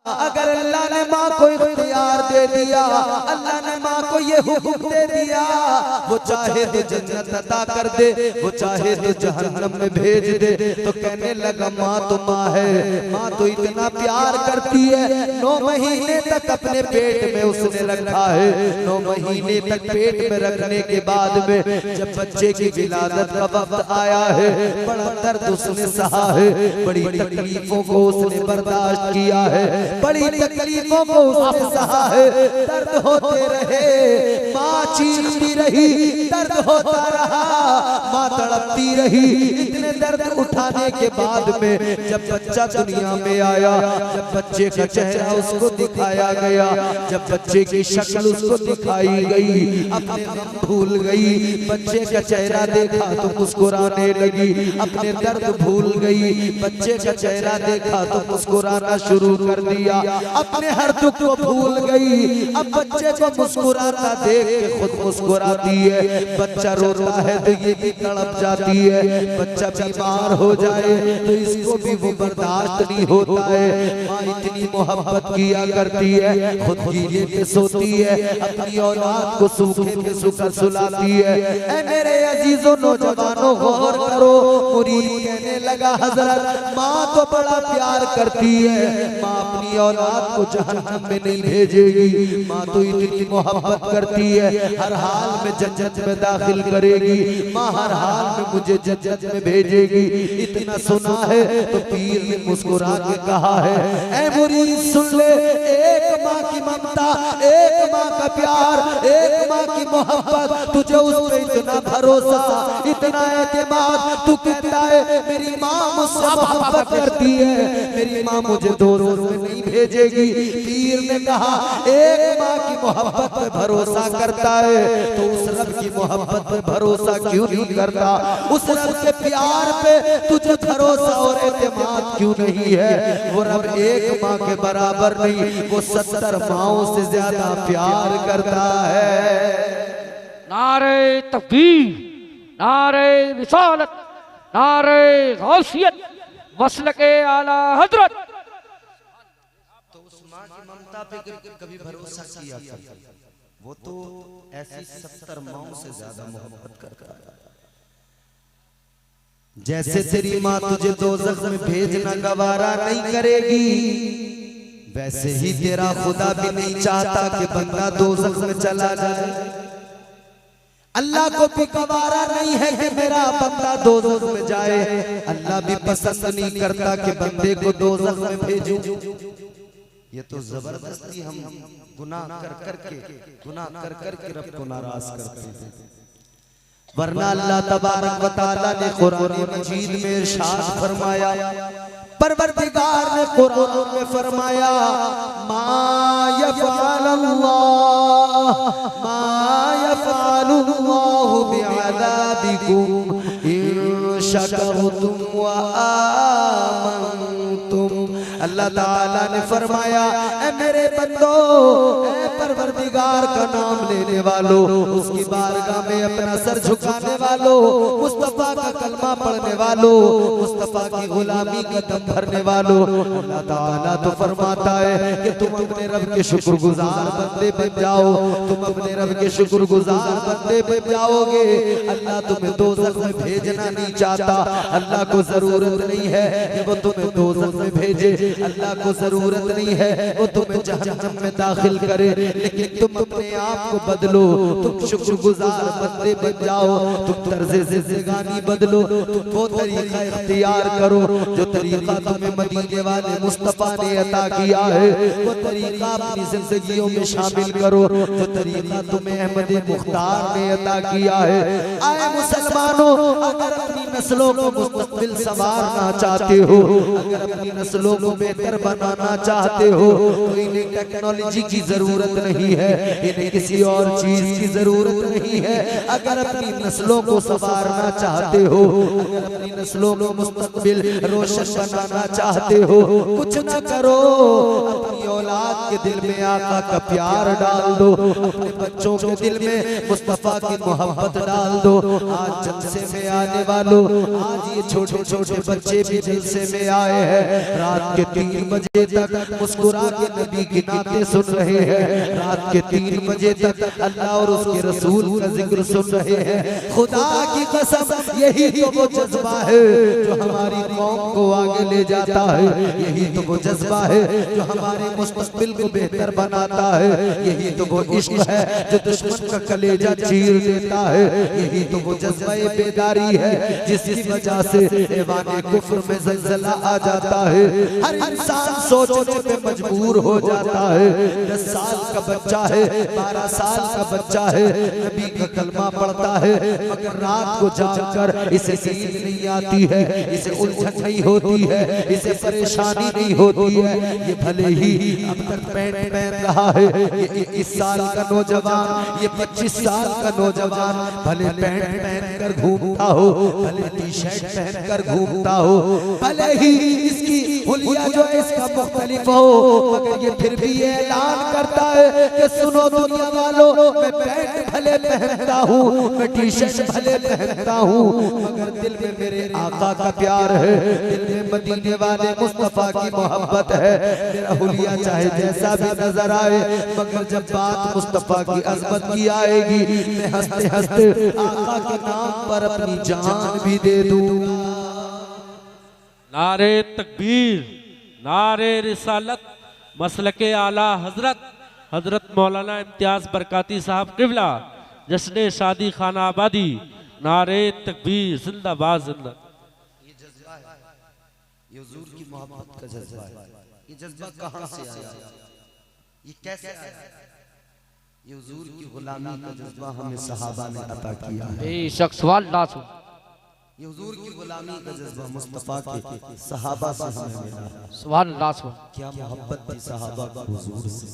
अगर अल्लाह ने माँ को इख्तियार दे दिया, अल्लाह ने माँ को ये हुक्म दे दिया, वो चाहे तो जन्नत अता कर दे, वो चाहे तो जहन्नम में भेज दे। तो कहने लगा माँ तो माँ है, माँ तो इतना प्यार करती है। 9 महीने तक अपने पेट में उसने रखा है। 9 महीने तक पेट में रखने के बाद में जब बच्चे की विलादत का वक्त आया है, बड़ा दर्द उसने सहा है, बड़ी तकलीफों को उसने बर्दाश्त किया है, बड़ी तकलीफों को उसने सहा है। दर्द होते रहे, माँ चीखती रही, दर्द होता रहा, माँ तड़पती रही। इतने दर्द उठाने के बाद में जब बच्चा दुनिया में आया, जब बच्चे का चेहरा उसको दिखाया गया, जब बच्चे की शक्ल उसको दिखाई गई, अपने गम भूल गई। बच्चे का चेहरा देखा तो मुस्कुराने लगी, अपने दर्द भूल गई। बच्चे का चेहरा देखा तो मुस्कुराना शुरू कर दिया, अपने हर दुख को भूल गई। अब बच्चे को मुस्कुराता देख के खुद मुस्कुराती है। बच्चा रोता है तो ये भी तड़प जाती है। बच्चा बीमार हो जाए तो इसको भी वो बर्दाश्त नहीं होता है। माँ इतनी मोहब्बत किया करती है, खुद गीले पे सोती है, अपनी औलाद को सूखे पे सुकर सुलाती है। ऐ मेरे अजीजों नौजवानों गौर करो। मुरीद कहने लगा हजरत माँ तो बड़ा प्यार करती है, माँ अपनी औलाद को जहन्नम में नहीं भेजेगी। माँ तो इतनी मोहब्बत करती है, हर हाल में जन्नत में दाखिल करेगी। माँ हर हाल में मुझे जन्नत में भेजेगी। इतना सुना है तो पीर ने मुस्कुरा के कहा है, ऐ मुरीद सुन ले, एक माँ की ममता, एक माँ का प्यार, एक माँ की मोहब्बत, तुझे उस पे इतना भरोसा, इतना एतमाद, तू कहता है मेरी माँ मुझसे मोहब्बत करती है, मेरी माँ मुझे 2 रोज में नहीं भेजेगी। पीर ने कहा एक माँ की मोहब्बत पे भरोसा करता है तो उस रब की मोहब्बत पे भरोसा क्यों नहीं करता? उस रब के प्यार पे तुझे भरोसा और एतमाद क्यों नहीं है? वो रब एक माँ के बराबर नहीं, वो 70 माँओं से ज्यादा प्यार करता है। नारे तकबीर, नारे रिसालत, नारे गौसियत, वस्ल के आला हजरत। तो उस माँ की ममता पे कभी भरोसा किया था? वो तो ऐसी 70 माँओं से ज्यादा मोहब्बत करता है। जैसे तेरी माँ तुझे दोज़ख में भेजना गवारा नहीं करेगी, वैसे ही तेरा खुदा भी नहीं चाहता कि बंदा दोज़ख में चला जाए। अल्लाह को भी गवारा नहीं है कि मेरा बंदा दोज़ख में जाए। अल्लाह भी पसंद नहीं करता कि बंदे को दोज़ख में भेजूं। ये तो जबरदस्ती हम गुनाह कर करके रब को नाराज करते हैं। वरना अल्लाह तबारक व तआला ने कुरान मजीद में इरशाद फरमाया, परवरदिगार ने कुरान में फरमाया, मा यफ़अलुल्लाहु बिअज़ाबिकुम इन शकरतुम व आमनतुम। अल्लाह ताला ने फरमाया, ऐ मेरे बंदो, ऐ परवरदिगार का नाम लेने वालों, उसकी बारगाह में अपना सर झुकाने वालों, मुस्तफा का कलमा पढ़ने वालों, मुस्तफा की गुलामी का दम भरने वालों, अल्लाह ताला तो फरमाता है कि तुम अपने रब के शुक्रगुजार बंदे बन जाओ। तुम अपने रब के शुक्रगुजार बंदे बन जाओगे। अल्लाह तुम्हें दोज़ख में भेजना नहीं चाहता। अल्लाह को जरूरत नहीं है कि वो तुम्हें दोज़ख में भेजे। अल्लाह को जरूरत नहीं है वो तुम्हें जहन्नम में दाखिल करे, लेकिन तुम अपने आप को बदलो, तुम शुक्रगुजार बंदे बन जाओ, तुम तर्ज़े ज़िंदगानी बदलो, तुम वो तरीका इख्तियार करो जो तरीका तुम्हें मदीने वाले मुस्तफा ने अता किया है। वो तरीका अपनी जिंदगियों में शामिल करो जो तरीका तुम्हें अहमद मुख्तार ने अता किया है। आए मुसलमानों, अगर अपनी नस्लों को मुस्तक़बिल संवारना चाहते हो, अगर अपनी नस्लों को बेहतर बनाना चाहते हो, तो इन्हें टेक्नोलॉजी की जरूरत नहीं है, इन्हें किसी और चीज की जरूरत नहीं है। अगर अपनी नस्लों को संवारना चाहते हो, अगर अपनी नस्लों को मुस्तक़बिल रोशन बनाना चाहते हो, कुछ न करो, अपनी औलाद के दिल में आका का प्यार डाल दो, अपने बच्चों के दिल में मुस्तफा की मोहब्बत डाल दो। आज जलसे में आने वालों, आज ये छोटे छोटे बच्चे भी जलसे में आए हैं। रात के 3 बजे तक मुस्कुरा के नबी की नाते सुन रहे हैं। रात के 3 बजे तक अल्लाह और उसके रसूल का जिक्र सुन रहे हैं। खुदा की कसम यही तो वो जज्बा है जो हमारी कौम को आगे ले जाता है। यही तो वो जज्बा है जो हमारे मुस्तकबिल को बेहतर बनाता है। यही तो वो इश्क है जो दुश्मन का कलेजा चीर देता है। यही तो वो जज्बा बेदारी है जिसकी वजह से ऐवाने कुफ्र में ज़लज़ला आ जाता है। हर इंसान सोचने पे मजबूर हो जाता है। 10 साल का बच्चा है, 12 साल का बच्चा है, नबी का कलमा पढ़ता है, मगर रात को जागकर इसे नींद नहीं आती है, इसे उलझन नहीं होती है, इसे परेशानी नहीं होती है। ये भले ही अब तक पैंट पहन रहा है, ये 21 साल का नौजवान, ये 25 साल का नौजवान भले पैंट पहन कर घूमता हो, भले टी-शर्ट पहन कर घूमता हो, भले ही इसकी हुलिया जो है इसका मुख्तलिफ हो, मगर ये फिर भी ये ऐलान करता है कि सुनो दुनिया वालों, मैं पैंट भले पहनता हूँ, मैं टी-शर्ट भले पहनता हूँ, मगर दिल में मेरे आका का प्यार है, दिल में मदीने वाले मुस्तफा की मोहब्बत है। मेरा हुलिया चाहे जैसा भी नजर आए, मगर जब बात मुस्तफा की अज़मत की आएगी, मैं हंसते हंसते आका के नाम पर अपनी जान भी दे दूंगा। नारे तकबीर, नारे रिसालत, मसलके आला हजरत हजरत मौलाना इम्तियाज बरकाती साहब किबला, जश्न शादी खाना आबादी, नारे तकबीर, जिंदाबाद जिंदा। ये जज्बा है, ये हुजूर की मोहब्बत का जज्बा है। ये जज्बा कहाँ से आया, ये कैसे आया? ये हुजूर की गुलामी का जज्बा हमें सहाबा ने अता किया है। बेशक सवाल लासो। ये हुजूर की गुलामी का जज्बा मुस्तफा के सहाबा से हमें मिला। सवाल लासो। क्या मोहब्बत थी सहाबा को हुजूर से,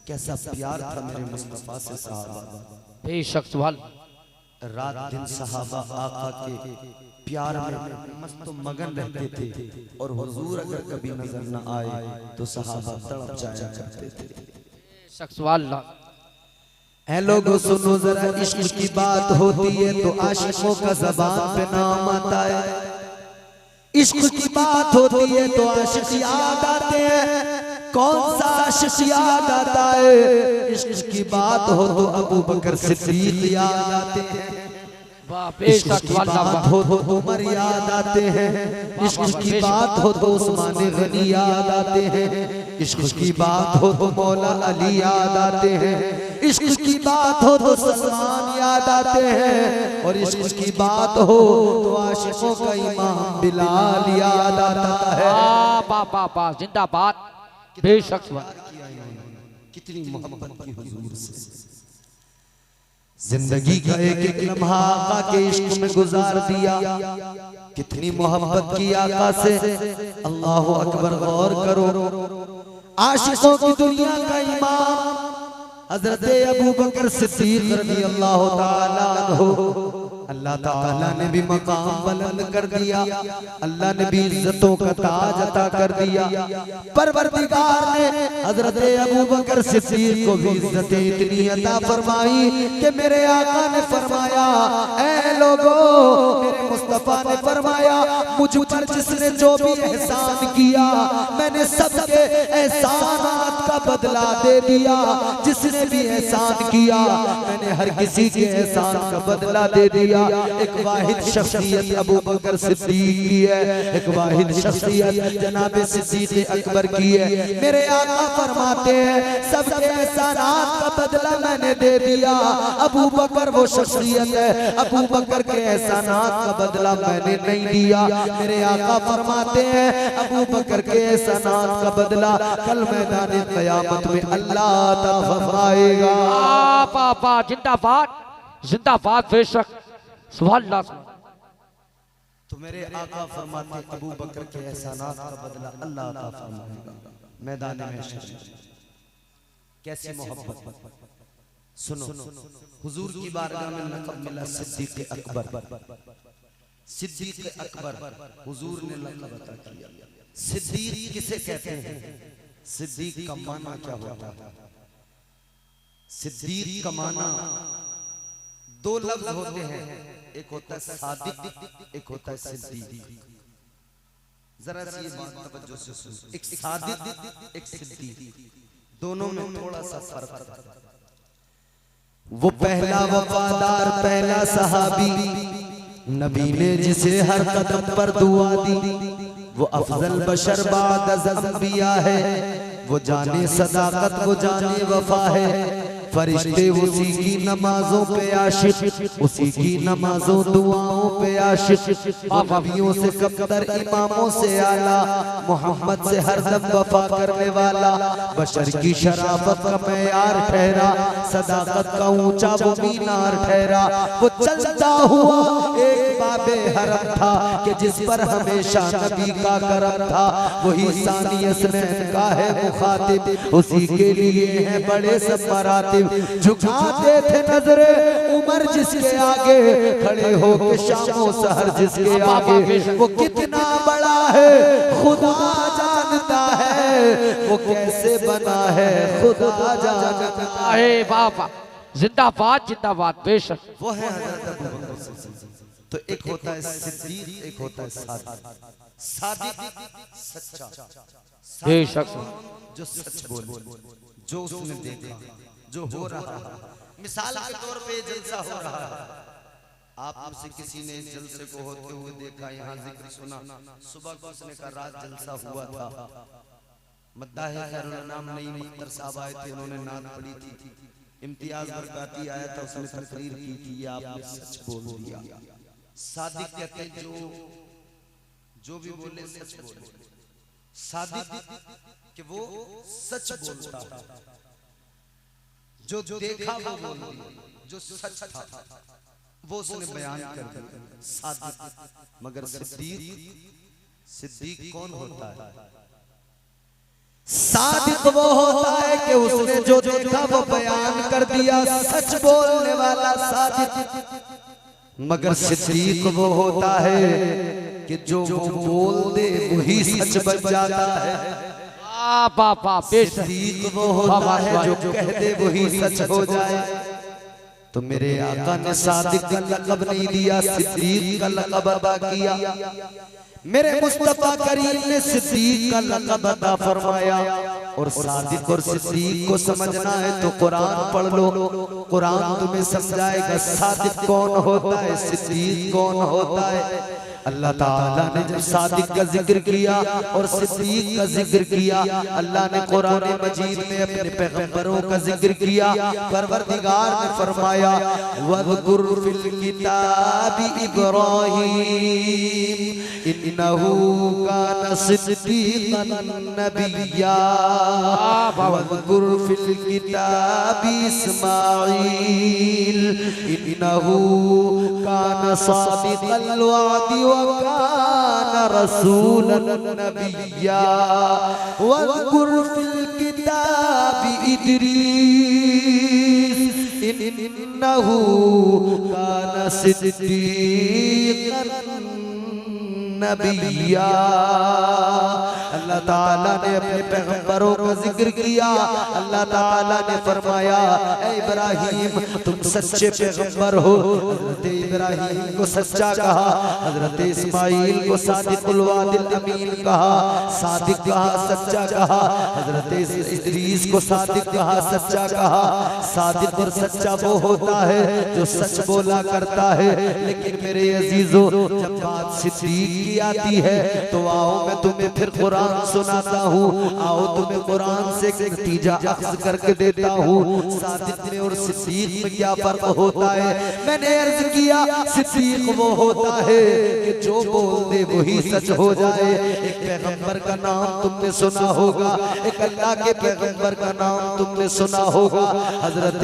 कैसा प्यार था मेरे मुस्तफा से सहाबा। बेशक सवाल। रात दिन सहाबा आका के प्यार में मस्त मगन रहते थे, और हुजूर अगर कभी नजर न आए तो सहाबा तड़प जाया करते थे। बेशक सवाल ला। ऐ लोगों सुनो जरा, इश्क की बात होती है तो आशिकों का ज़बान पे नाम आता है। इश्क की बात होती है तो आशिक याद आते हैं। कौन सा आशिक याद आता है? इश्क की बात हो तो अबू बकर सिद्दीक याद आते हैं। इश्क की बात हो तो उमर याद आते हैं। इश्क की बात हो तो उस्मान गनी याद आते हैं। इश्क की बात हो तो मौला अली याद आते हैं। इश्क की बात हो तो सलमान याद आते हैं। और इश्क की बात हो तो आशिकों का इमाम बिलाल याद आता है। बा जिंदाबाद। बेशक सवाल। कितनी मोहब्बत की हुजूर से, जिंदगी का एक एक लम्हा आका के इश्क में गुजार दिया। कितनी मोहब्बत की आका से, अल्लाह अकबर। गौर करो, आशिकों की दुनिया का इमाम हजरत अबू बकर सिद्दीक रज़ी अल्लाह ताला अन्हु, अल्लाह ताला ने भी मकाम बुलंद कर दिया, अल्लाह ने भी इज्जतों का ताज अता कर दिया। परवरदिगार ने हजरत अबू बकर सिद्दीक को भी इज्जतें इतनी अता फरमाई कि मेरे आका ने फरमाया, ऐ लोगों, मेरे मुस्तफा ने फरमाया, मुझ पर जिसने जो भी एहसान किया, मैंने सबके एहसानात का बदला दे दिया। जिसने भी एहसान किया, मैंने हर किसी के एहसान का बदला दे दिया। एक वाहिद शख्सियत अबू बकर सिद्दीक की है, एक वाहिद शख्सियत जनाब सिद्दीक अकबर की है। मेरे आका फरमाते हैं, सबके एहसानात का बदला मैंने दे दिया। अबू बकर वो शख्सियत है, अबू बकर के एहसानात का बदला मैंने नहीं दिया। मेरे आका फरमाते हैं, अबू बकर के एहसानात का बदला कल मैदान क़यामत में अल्लाह अता फरमाएगा। जिंदाबाद जिंदाबाद। बेशक सवाल ला। तो मेरे आका फरमाते, अबू बकर के एहसानात का बदला अल्लाह अता फरमाएगा मैदान महशर। कैसी मोहब्बत। सुनो, हुजूर की बारगाह में लक़ब मिला सिद्दीक़ अकबर। सिद्दीक़ अकबर हुजूर ने लक़ब अता किया। सिद्दीक़ किसे कहते हैं? सिद्दीक का माना क्या होता है? सिद्दीक का माना दो लफ्ज होते हैं, एक होता है सादिक, एक होता है सिद्दीक। जरा सी ये बात तवज्जो से सुन, एक सादिक एक सिद्दीक, दोनों में थोड़ा सा फर्क है। वो पहला वफादार, पहला सहाबी, नबी ने जिसे हर कदम पर दुआ दी, वो अफजल बशर बाद अज़ अंबिया है। वो जाने सदाकत, वो जाने वफा है। फरिश्ते उसी की नमाजों पे आशिक, उसी की नमाजों दुआओं पे आशिक। नबियों से कब्तर, इमामों से आला, मोहम्मद से हरदम वफा करने वाला। बशर की शराफत का मयार ठहरा, सदाकत का ऊंचा वो मीनार ठहरा। वो चलता हुआ एक बाबे हरम था कि जिस पर हमेशा नबी का करम था। वही सानी असनैन का है मुखातिब, उसी के लिए है बड़े सब मरातिब। झुकाते थे नजरे उमर जिसके आगे, खड़े हो के शामो सहर जिसके आगे। वो कितना बड़ा है खुदा जानता है, वो कैसे बना है खुदा जानता है। बाबा जिंदाबाद जिंदाबाद, बेशक वो है हज़रत अबू बकर सिद्दीक। तो एक होता है सिद्दीक, एक होता है सादिक। सादिक सच्चा, बेशक जो सच बोले, जो उसने देखा, जो हो रहा है। मिसाल के तौर पे जलसा हो रहा है, आप मुझसे किसी ने जलसे को होते हुए देखा, यहाँ जिक्र सुना, सुबह को उसने कहा रात जलसा हुआ था। मद्दाहे खैरुल नाम नई मुख्तर साहब आए थे, उन्होंने नात पढ़ी थी। इम्तियाज बरकाती आया था, उसने तकरीर की थी, आपने सच बोल दिया। सादिक कहते हैं जो भी बोले सच बोले। सादिक कि वो सच बोलता है, जो देखा वो बोल दिया, जो सच था वो उसने बयान कर दिया। सादिक। मगर सिद्दीक कौन होता है? सादिक वो होता है कि उसने जो देखा वो बयान कर दिया, सच बोलने वाला सादिक। मगर सिद्दीक वो होता है कि जो बोल दे वही सच बन जाता है। बाबा बेशक सिद्दीक वो होता है जो कह दे वही सच हो जाए। तो मेरे आका ने सादिक का लक़ब नहीं दिया, सिद्दीक का लक़ब अदा किया। मेरे मुस्तफा करीम ने सिद्दीक का लक़ब अदा फरमाया। और सादिक और सिद्दीक को समझना है तो कुरान पढ़ लो, कुरान तुम्हें समझाएगा सादिक कौन होता है, सिद्दीक कौन होता है। अल्लाह ताला ने जब सादिक का जिक्र किया और सिद्दीक का जिक्र किया, अल्लाह ने कुरान मजीद में अपने पैगंबरों का जिक्र किया। परवरदिगार ने फरमाया वज़कुर फिल किताबि इब्राहीम इन्नहु काना सिद्दीक़न नबिय्या। वज़कुर फिल किताबि इस्माईल इन्नहु काना सादिक़ल वादी वकाना रसूलन नबिय्या। वज़कुर फिल किताबि इदरीस इन्नहु काना सिद्दीक़न नबिय्या। अल्लाह ताला ने अपने पैगंबरों का जिक्र किया। अल्लाह ताला ने फरमाया ऐ इब्राहिम तुम सच्चे पैगंबर हो। हजरत इब्राहिम को सच्चा कहा, हजरत इस्माइल को सादिकुल वादिल अमीन कहा, सादिक कहा, सच्चा कहा। हजरत इदरीस को सादिक कहा, सच्चा कहा। सादिक और सच्चा वो होता है जो सच बोला करता है। लेकिन मेरे अजीजों जब बात सिद्दीक की आती है तो आओ मैं तुम्हें फिर कुरान सुनाता हूँ। आओ तुम्हें कुरान से एक नतीजा अख्ज़ करके देता हूँ। सादिक में और सिद्दीक में क्या फर्क होता है? मैंने अर्ज किया सिद्दीक वो होता है कि जो बोल दे वही सच हो जाए। एक पैगंबर का नाम तुमने सुना होगा, एक अल्लाह के पैगंबर का नाम तुमने सुना होगा, हजरत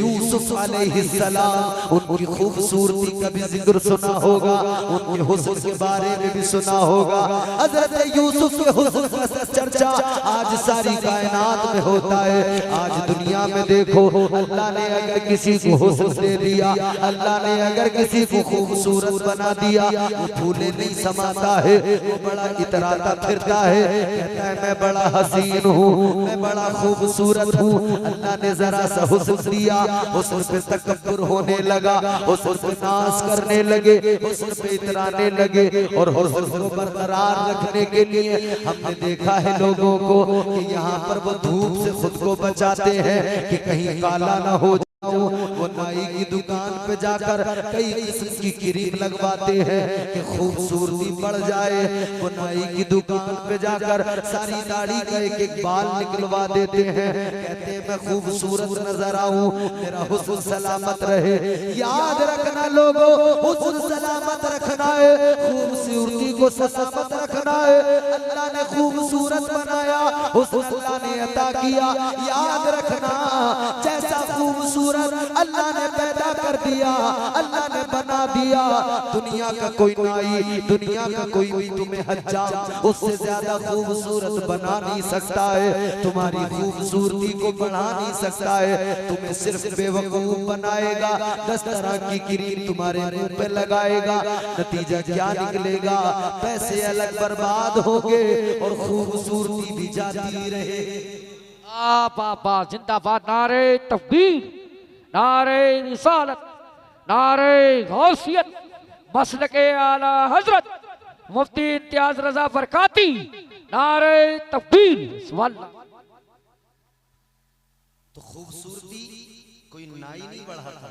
यूसुफ अलैहिस्सलाम। उनकी खूबसूरती का भी जिक्र सुना होगा, उनके हुस्न के बारे में भी सुना होगा। हजरत यूसुफ के हुस्न का चर्चा चर्चा आज सारी कायनात में होता है। आज दुनिया में देखो, अल्लाह ने अगर किसी को हुस्न दे दिया, अल्लाह ने अगर किसी को खूबसूरत बना दिया, वो फूले नहीं समाता है, वो बड़ा इतराता फिरता है, कहता है मैं बड़ा हसीन हूँ, मैं बड़ा खूबसूरत हूँ। अल्लाह ने जरा सा हुस्न दिया, हुस्न पे तकब्बुर होने लगा, हुस्न पे नाज करने लगे, हुस्न पे इतराने लगे। और हुस्न को बरकरार रखने के लिए हमने देखा है लोगों को कि यहाँ पर वो धूप से खुद को बचाते हैं कि कहीं काला ना हो। वो नाई की दुकान पे जाकर कई किस्म की क्रीम लगवाते हैं कि खूबसूरती बढ़ जाए। वो नाई की दुकान पे जाकर सारी दाढ़ी का एक एक बाल निकलवा देते हैं, कहते हैं मैं खूबसूरत नजर आऊं, मेरा हुस्न सलामत रहे। याद रखना लोगों, हुस्न सलामत रखना है, खूबसूरती को सलामत रखना है। अल्लाह ने खूबसूरत बनाया, हुस्न अल्लाह ने अता किया। याद रखना जैसा खूबसूरत अल्लाह ने पैदा कर दिया, अल्लाह ने बना दिया, दुनिया का कोई नाई, दुनिया का कोई भी तुम्हें हज्जाम उससे ज्यादा खूबसूरत बना नहीं सकता है, तुम्हारी खूबसूरती को बढ़ा नहीं सकता है। तुम्हें सिर्फ बेवकूफ बनाएगा, 10 तरह की क्रीम तुम्हारे मुंह पे लगाएगा, नतीजा क्या निकलेगा? पैसे अलग बर्बाद होंगे और खूबसूरती भी जाती रहे। बाबा जिंदाबाद, नारे तकबीर, नारे रिसालत, नारे गौसियत, मसलके आला हजरत मुफ्ती इम्तियाज रजा बरकाती, नारे तकबीर। तो खूबसूरती कोई नाई नहीं बढ़ाता,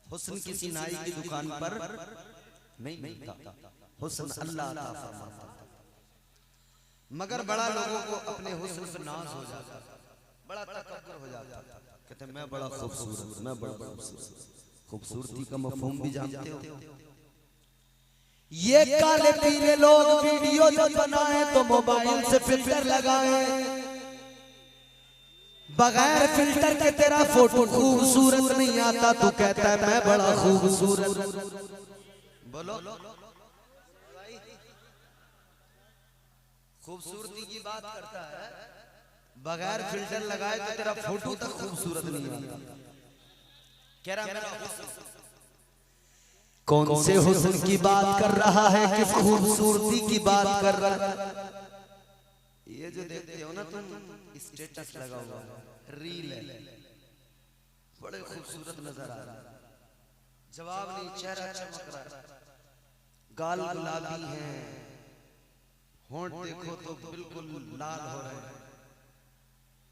हुस्न किसी नाई की दुकान पर नहीं मिलता, हुस्न अल्लाह अता फरमाता। मगर बड़ा लोगों को अपने हुस्न पे नाज हो जाता, बड़ा तकब्बुर हो जाता, कहते मैं बड़ा खूबसूरत, मैं बड़ा खूबसूरत। खूबसूरती का मफहूम भी जानते हो? ये काले पीले लोग वीडियो जब बनाए तो मोबाइल से फिल्टर लगाए, बगैर फिल्टर के तेरा फोटो खूबसूरत नहीं आता, तू कहता है मैं बड़ा खूबसूरत। बोलो खूबसूरती की बात करता है, बगैर फिल्टर लगाए तो तेरा फोटो तक खूबसूरत नहीं आता। कह रहा मेरा हुस्न, कौन से हुस्न की बात कर रहा है, किस खूबसूरती की बात कर रहा है? ये जो देखते हो ना तुम, स्टेटस लगा हुआ रील है, बड़े खूबसूरत नजर आ रहा है, जवाब नहीं, चेहरा चमक रहा है, गाल गुलाबी है, होंठ देखो तो बिल्कुल लाल हो रहे हैं।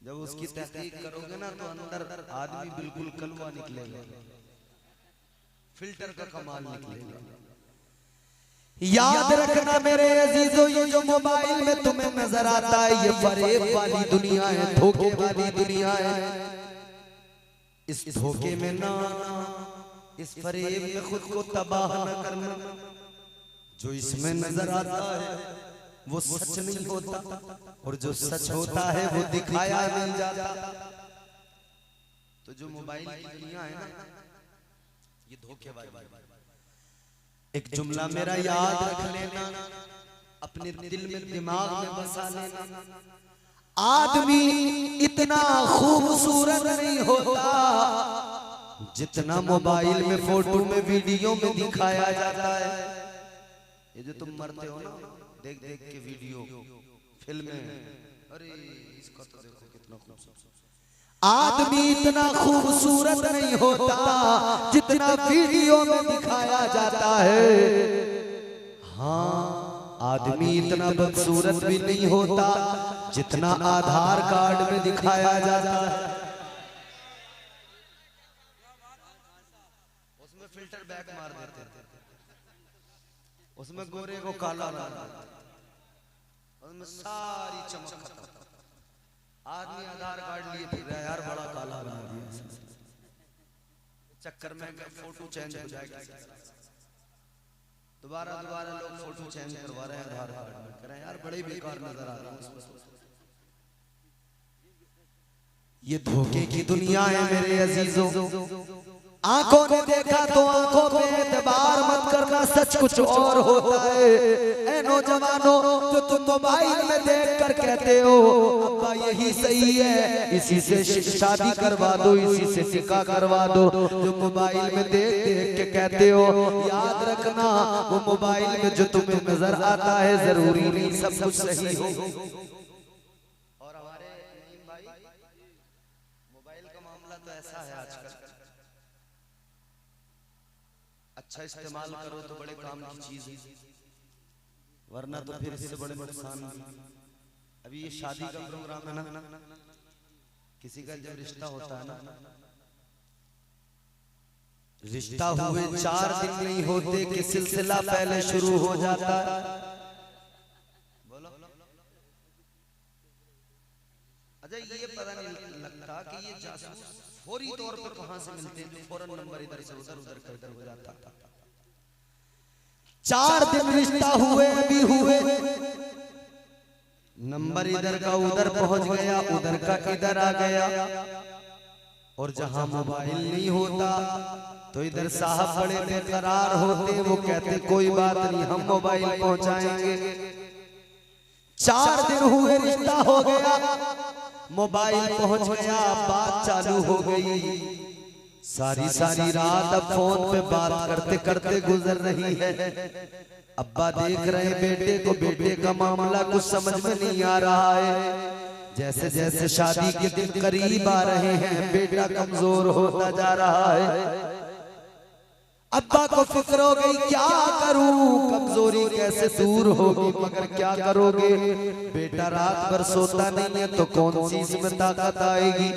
जब उसकी तहकीक करोगे ना तो अंदर आदमी बिल्कुल कलवा निकलेगा, फिल्टर का कमाल निकलेगा। याद रखना मेरे अजीजों, ये जो मोबाइल में तुम्हें नजर आता है ये फरेब वाली दुनिया है, धोखे वाली दुनिया है। इस धोखे में ना, इस फरेब में खुद को तबाह न करना। जो इसमें नजर आता है वो सच नहीं होता, और जो सच होता है वो दिखाया नहीं जाता। तो जो मोबाइल की दुनिया है ना, ये धोखे वाली। एक जुमला मेरा याद रख लेना, अपने दिल में दिमाग में बसा लेना, आदमी इतना खूबसूरत नहीं होता जितना मोबाइल में, फोटो में, वीडियो में दिखाया जाता है। ये जो तुम मरते हो ना देख देख के वीडियो, फिल्में, अरे इसका तो देखो कितना खूबसूरत। आदमी इतना खूबसूरत नहीं होता जितना वीडियो में दिखाया जाता है। हाँ, आदमी इतना बदसूरत भी नहीं होता जितना आधार कार्ड में दिखाया जाता है। उसमें फिल्टर बैक मार देते थे, उसमें गोरे को काला बना, उसमें सारी चमक खत्म। आदमी आधार कार्ड लिए फिर रहा है, यार बड़ा काला बना दिया, चक्कर में फोटो चेंज हो जाएगा, दोबारा लोग फोटो चेंज करवा रहे हैं आधार कार्ड में, कह रहे हैं यार बड़े बेकार नजर आ रहे हैं। ये धोखे की दुनिया है मेरे अजीजों। आंखों ने देखा तो आंखों पे एतबार मत करना, सच कुछ और होता है। ए नौजवानों, जो तुम मोबाइल में देख कर कहते हो अब्बा यही सही है, इसी से शादी करवा दो, इसी से निकाह करवा दो, जो मोबाइल में देख देख के कहते हो, याद रखना वो मोबाइल में जो तुम्हें नजर आता है जरूरी नहीं सब कुछ सही हो। और हमारे भाई मोबाइल का मामला तो ऐसा है आजकल, अच्छा इस्तेमाल करो तो बड़े काम की चीज है, वरना तो फिर इससे बड़े नुकसान भी। अभी ये शादी का प्रोग्राम है ना, किसी का जब रिश्ता होता है ना, रिश्ता हुए 4 दिन नहीं होते कि सिलसिला पहले शुरू हो जाता है। बोलो अच्छा, ये पता नहीं लगता कि ये जासूस फौरी तौर पर कहां से मिलते हैं, जो फौरन नंबर इधर से उधर उधर कर इधर हो जाता। 4 दिन रिश्ता हुए अभी हुए, नंबर इधर का उधर पहुंच गया, उधर का इधर आ गया। और जहां मोबाइल नहीं होता तो इधर साहब बड़े बेकरार होते, वो कहते कोई बात नहीं हम मोबाइल पहुंचाएंगे। 4 दिन हुए रिश्ता हो गया, मोबाइल पहुंच गया, बात चालू हो गई। सारी सारी रात अब फोन पे बात करते करते गुजर रही है। अब्बा देख रहे बेटे को, बेटे का मामला कुछ समझ में नहीं आ रहा है। जैसे जैसे शादी के दिन करीब आ रहे हैं, बेटा कमजोर होता जा रहा है। अब्बा को फिक्र हो गई, क्या करूं, कमजोरी कैसे दूर होगी, मगर क्या करोगे, बेटा रात भर सोता नहीं है तो कौन सी इसमें ताकत आएगी।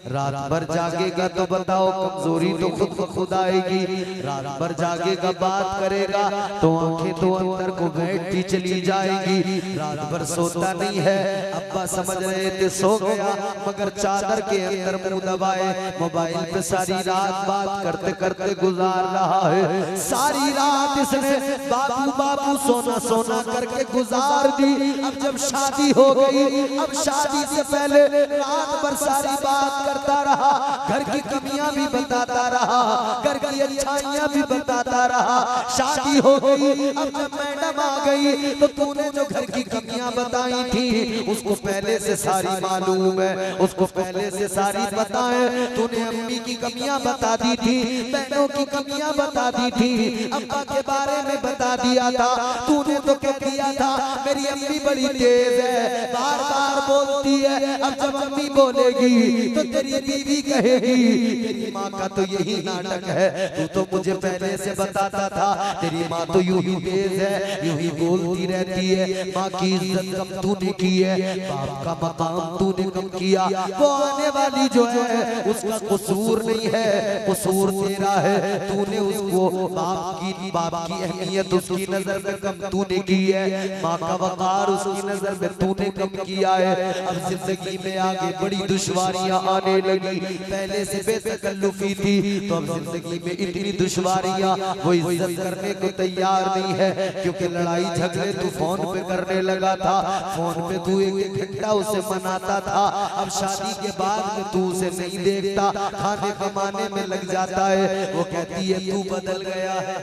रात भर जागेगा तो बताओ, कमजोरी तो खुद को खुद आएगी। रात भर जागेगा बात करेगा तो आंखें तो अंदर को बैठती चली जाएगी। रात भर सोता नहीं है, अब्बा समझ रहे थे सो गया, मगर चादर के अंदर मुंह दबाए मोबाइल पे सारी रात बात करते करते गुजार रहा है। सारी रात इसने बाबू बाबू सोना सोना करके गुजार दी। अब जब शादी हो गई, अब शादी से पहले रात भर सारी बात करता रहा, घर की कमियां भी बताता रहा, घर की अच्छाइयां भी बताता रहा। शादी हो गई, अब जब मैडम आ गई तो तूने जो घर की कमियां बताई थी उसको पहले से सारी मालूम है, उसको पहले से सारी पता है। तूने अम्मी की कमियां बता दी थी, बहनों की कमियां बता दी थी, अब्बा के बारे में बता दिया था। तूने तो कह दिया था मेरी अम्मी बड़ी तेज है, बार बार बोलती है। अब जब अम्मी बोलेगी तो तेरी बीवी कहेगी तेरी माँ का तो यही नाटक है, तू तो मुझे पहले से बताता था, तेरी माँ तो यूं ही तेज है, यूं ही बोलती रहती है। माँ की इज्जत कम तूने की है, बाप का मकाम तूने कम किया। वो आने वाली जो है उसका कसूर नहीं है, कसूर तेरा है। तूने उसको बाप की अहमियत उसकी नजर में कम तूने की है, माँ का वकार उसकी नजर में तूने कम किया है। अब जिंदगी में आगे बड़ी दुश्वारियां आने लगी, पहले से बेतकल्लुफी थी तो अब जिंदगी में इतनी दुश्वारियां वो इज्जत करने को तैयार नहीं है, क्योंकि लड़ाई झगड़े तू फोन पे करने लगा था, फोन पे तू एक घंटा उसे मनाता था। अब शादी के बाद में तू उसे नहीं देखता, खाने कमाने में लग जाता है। वो कहती है तू बदल गया है।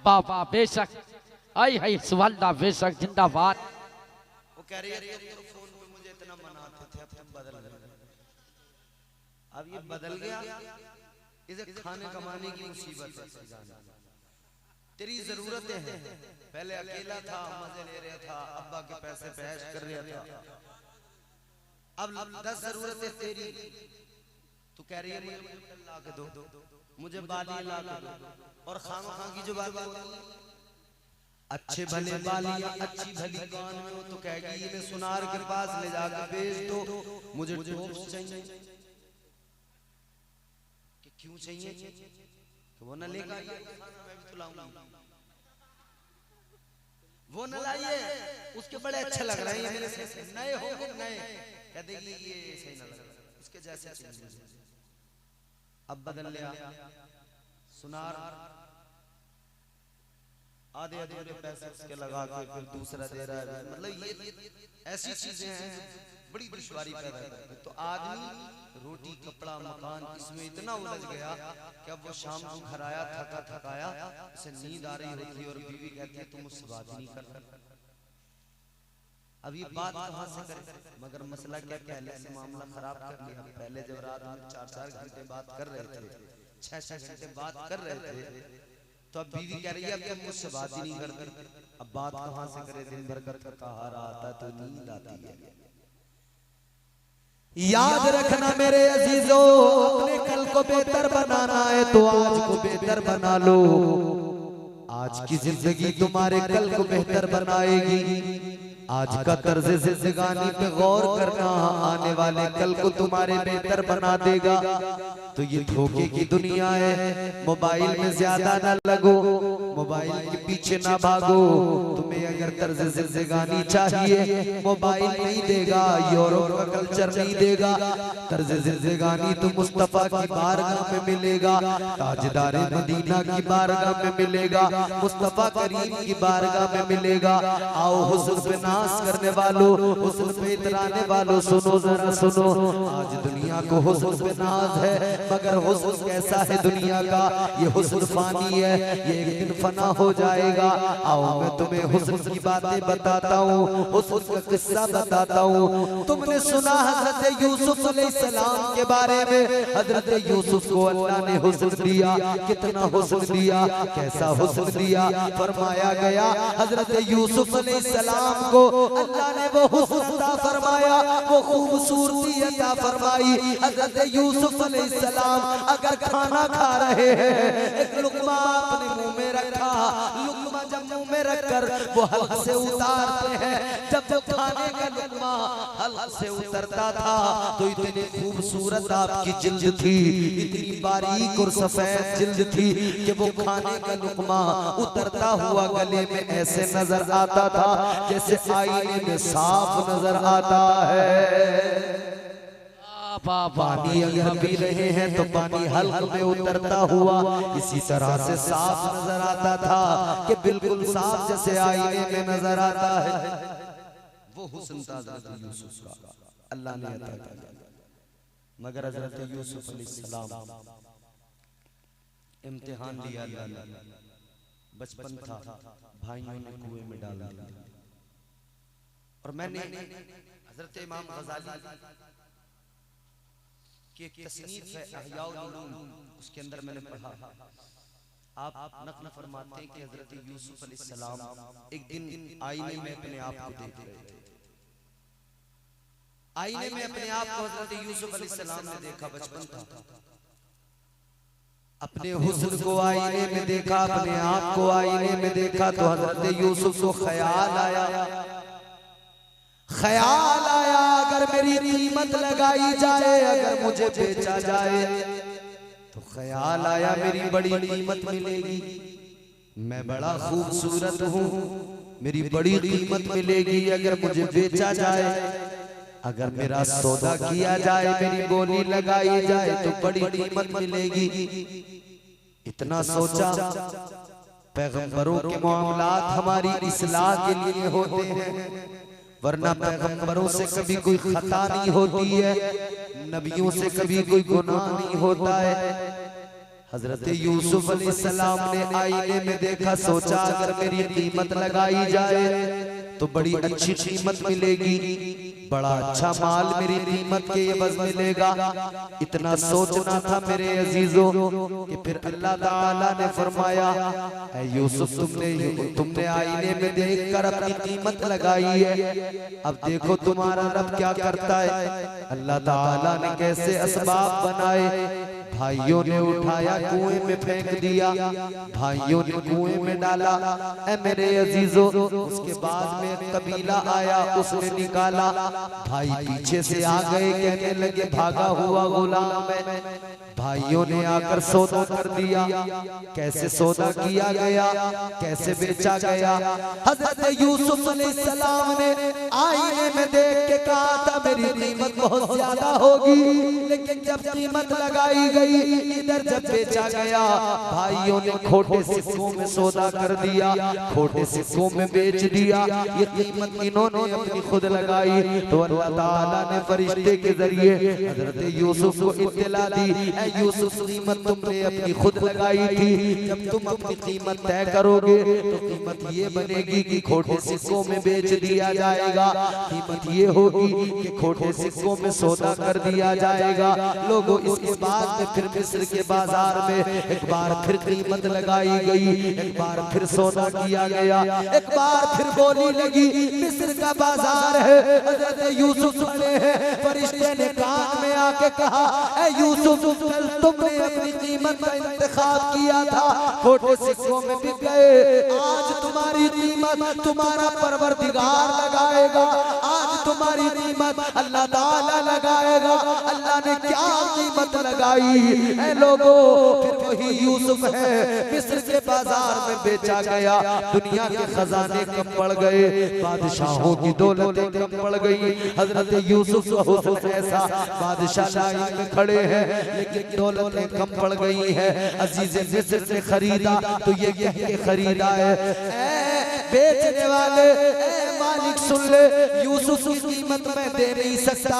बाबा बेशक, आई है सुभान बेशक, जिंदाबाद। वो कह रही है तुम फोन पे मुझे इतना मनाते थे, अब तुम बदल गए। अब ये बदल गया, इसे खाने कमाने की मुसीबत है। तेरी जरूरतें हैं, पहले अकेला था मजे ले रहा था, अब्बा के पैसे पे ऐश कर रहा था। अब 10 जरूरतें तेरी, तू कह रही है मुझे ला के दो, मुझे बाली ला के दो, और खामखा की जो बात अच्छे भले बालियां अच्छी भली कान में हो तो कहेगी इन्हें सुनार के पास ले जाकर बेच दो, मुझे टॉप्स चाहिए। कि क्यों चाहिए, कि वो न लेकर आइए, मैं भी तो लाऊंगा। वो न लाइए, उसके बड़े अच्छे लग रहे हैं, मेरे से नए होंगे नए, कह देगी ये सही ना लग रहा, उसके जैसे चाहिए। अब बदल लिया, सुनार आधे अधूरे पैसे उसके लगा के फिर दूसरा दे रहा है। मतलब ये ऐसी चीजें हैं बड़ी दुश्वारी पैदा करते। तो आदमी रोटी कपड़ा मकान इसमें इतना उलझ गया कि अब वो शाम को घर आया थका थकाया, उसे नींद आ रही होती और बीवी कहती है तुम मुझसे बात नहीं कर रहे। अब ये बात कहाँ से करे, मगर मसला क्या, पहले से मामला खराब कर लिया। पहले जब रात में 4-4 घंटे बात कर रहे थे, 6-6 घंटे बात कर रहे थे, तो अब बीवी कह रही है अब तुम मुझसे बात ही नहीं करती। अब बात कहाँ से करे, दिन भर का थका हारा आता है तो नींद आती है। याद रखना मेरे अजीजों, अपने कल को बेहतर बनाना है तो आज को बेहतर बना लो। आज की जिंदगी तुम्हारे कल को बेहतर बनाएगी। आज का तर्ज जिंदगानी पे गौर करना, आने वाले कल को तुम्हारे बेहतर बना देगा। तो ये धोखे की दुनिया है, मोबाइल में ज्यादा ना लगो, मोबाइल के पीछे ना भागो। तुम्हें अगर तर्ज जिंदगानी चाहिए, मोबाइल नहीं देगा, यूरोप का कल्चर नहीं देगा। तर्ज जिंदगानी तो मुस्तफा की बारगाह में मिलेगा, ताजदार मदीना की बारगाह में मिलेगा, मुस्तफा करीम की बारगाह में मिलेगा। आओ हुस्न पे नाज करने वालों, हुस्न पे इतराने वालों, सुनो जरा सुनो। आज दुनिया को हुस्न पे नाज है, मगर हुस्न कैसा है दुनिया का, ये हुस्न फानी है, ये एक दिन फना हो जाएगा। आओ मैं तुम्हें हुस्न की बातें बताता हूँ, हुस्न का किस्सा बताता हूँ। तुमने सुना हजरत यूसुफ अलैहिस्सलाम के बारे में, हजरत यूसुफ को अल्लाह ने हुस्न दिया। कितना हुस्न दिया, कैसा हुस्न दिया। फरमाया गया हजरत यूसुफ अलैहिस्सलाम को अल्लाह ने वो हुस्न अता फरमाया, वो खूबसूरती अता फरमाई। हजरत यूसुफ अलैहिस्सलाम अगर खाना खा रहे हैं, एक लुकमा अपने मुंह में रखा, लुकमा जब मुंह में रखकर वो हल्क से उतारते हैं, जब खाने का लुकमा हल्क से उतरता था तो इतनी खूबसूरत आपकी जिल्द थी, इतनी बारीक और सफेद जिल्द थी कि वो खाने का लुकमा उतरता हुआ गले में ऐसे नजर आता था जैसे आईने में साफ नजर आता है। पानी अगर पी रहे हैं तो पानी हल्क में उतरता हुआ इसी तरह से साफ नजर आता था कि बिल्कुल साफ जैसे आईने में नजर आता है। वो हुस्न था हज़रत यूसुफ का, अल्लाह ने अता किया। मगर हज़रत यूसुफ अलैहिस्सलाम इम्तिहान लिया अल्लाह ने। बचपन था, भाइयों ने कुएं में डाल दिया। और मैंने हज़रत इमाम गज़ाली की एक तसनीफ है अहयाउल उलूम, उसके अंदर मैंने पढ़ा, आप नक़ल फरमाते हैं कि हज़रत यूसुफ अलैहिस्सलाम एक दिन आईने में अपने आप को देख रहे थे। आईने में अपने आप को हज़रत यूसुफ अलैहिस्सलाम ने देखा, बचपन था। अपने हुस्न को आईने में देखा, अपने आप को आईने में देखा तो हज़रत यूसुफ को ख्याल आया, ख्याल आया अगर मेरी कीमत लगाई जाए, अगर मुझे बेचा जाए तो ख्याल आया मेरी बड़ी कीमत मिलेगी। मैं बड़ा खूबसूरत हूँ, मेरी बड़ी कीमत मिलेगी अगर मुझे बेचा जाए। अगर मेरा सौदा किया जाए, मेरी बोली लगाई जाए तो बड़ी कीमत मिलेगी। इतना सोचा, पैगंबरों के मामलात हमारी इस्लाह के लिए होते हैं, वरना पैगंबरों से कभी कोई खता नहीं होती है, नबियों से कभी कोई गुनाह नहीं होता है। हजरत यूसुफ अलैहिस्सलाम ने आईने में देखा, सोचा अगर मेरी कीमत लगाई जाए तो बड़ी अच्छी कीमत मिलेगी, बड़ा अच्छा माल मेरी कीमत के एवज मिलेगा। इतना सोचना था मेरे अजीजों कि फिर अल्लाह ताला ने फरमाया, ऐ यूसुफ तुमने आईने में देखकर अपनी कीमत लगाई है, अब देखो तुम्हारा रब क्या करता है। अल्लाह ताला ने कैसे असबाब बनाए। भाइयों ने उठाया, कुएं में फेंक दिया, भाइयों ने कुएं में डाला। ऐ मेरे अजीजों, उसके बाद में कबीला आया, उसने निकाला। भाई पीछे से आ गए, कहने लगे भागा हुआ गुलाम है, भाइयों ने आकर सौदा कर दिया। कैसे सौदा किया गया, कैसे बेचा गया। हजरत यूसुफ अलैहिस्सलाम ने आईने में देख के कहा था मेरी कीमत बहुत ज्यादा होगी, लेकिन जब कीमत लगाई गई, इधर जब बेचा गया, भाइयों ने खोटे सिक्कों में सौदा कर दिया, खोटे सिक्कों में बेच दिया। ये कीमत इन्होंने अपनी खुद लगाई। तो अल्लाह ताला ने फरिश्ते के जरिए हजरत यूसुफ को इत्तला दी, ऐ यूसुफ कीमत तुमने अपनी खुद लगाई थी, जब तुम अपनी कीमत तय करोगे तो कीमत ये बनेगी कि खोटे सिक्कों में बेच दिया जाएगा। कीमत ये होगी कि खोटे सिक्कों में सौदा कर दिया जाएगा। लोगों इस बात में फिर मिस्र के बाजार में एक बार फिर कीमत लगाई गई, एक बार फिर सौदा किया गया, एक बार फिर बोली लगी मिस्र का बाजार है, हजरत यूसुफ खड़े हैं। फरिश्ते ने कान में आके कहा, ऐ यूसुफ कल तुमने अपनी कीमत का इंतखाब किया था, खोटे सिक्कों में बिक गए। आज तुम्हारी कीमत तुम्हारा परवरदिगार लगाएगा, आज तुम्हारी कीमत अल्लाह ताला लगाएगा। अल्लाह ने क्या कीमत लगाई है लोगों, फिर वही यूसुफ है, मिस्र के बाजार में बेचा गया। दुनिया के खजाने कम पड़ गए, बादशाहों की दौलतें कम पड़ गई। हजरत यूसुफ का हुस्न ऐसा, बादशाह लाइन में खड़े हैं लेकिन दौलतें कम पड़ गई है। अजीज मिस्र ने खरीदा तो ये कह के खरीदा है, बेचने वाले मालिक सुन ले, यूसुफ की कीमत मैं दे नहीं सकता।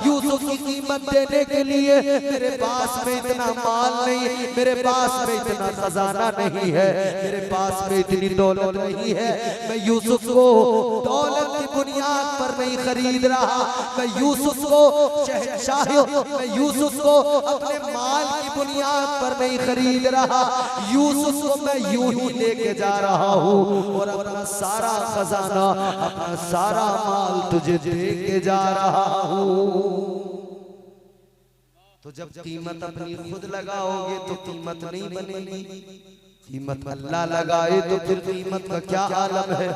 यूसुफ की कीमत देने के लिए मेरे पास में इतना माल नहीं, मेरे पास में इतना खजाना नहीं है, मेरे पास में इतनी दौलत नहीं है। मैं यूसुफ को दौलत की बुनियाद पर नहीं खरीद रहा, मैं यूसुफ को शहंशाही, मैं यूसुफ को अपने माल की बुनियाद पर नहीं खरीद रहा। यूसुफ को मैं यूं ही लेके जा रहा हूँ और अपना सारा खजाना, अपना सारा माल तुझे दे के जा रहा हूँ। तो जब कीमत अपनी खुद लगाओगे तो कीमत नहीं बनेगी, कीमत अल्लाह लगाए तो फिर कीमत का क्या आलम है।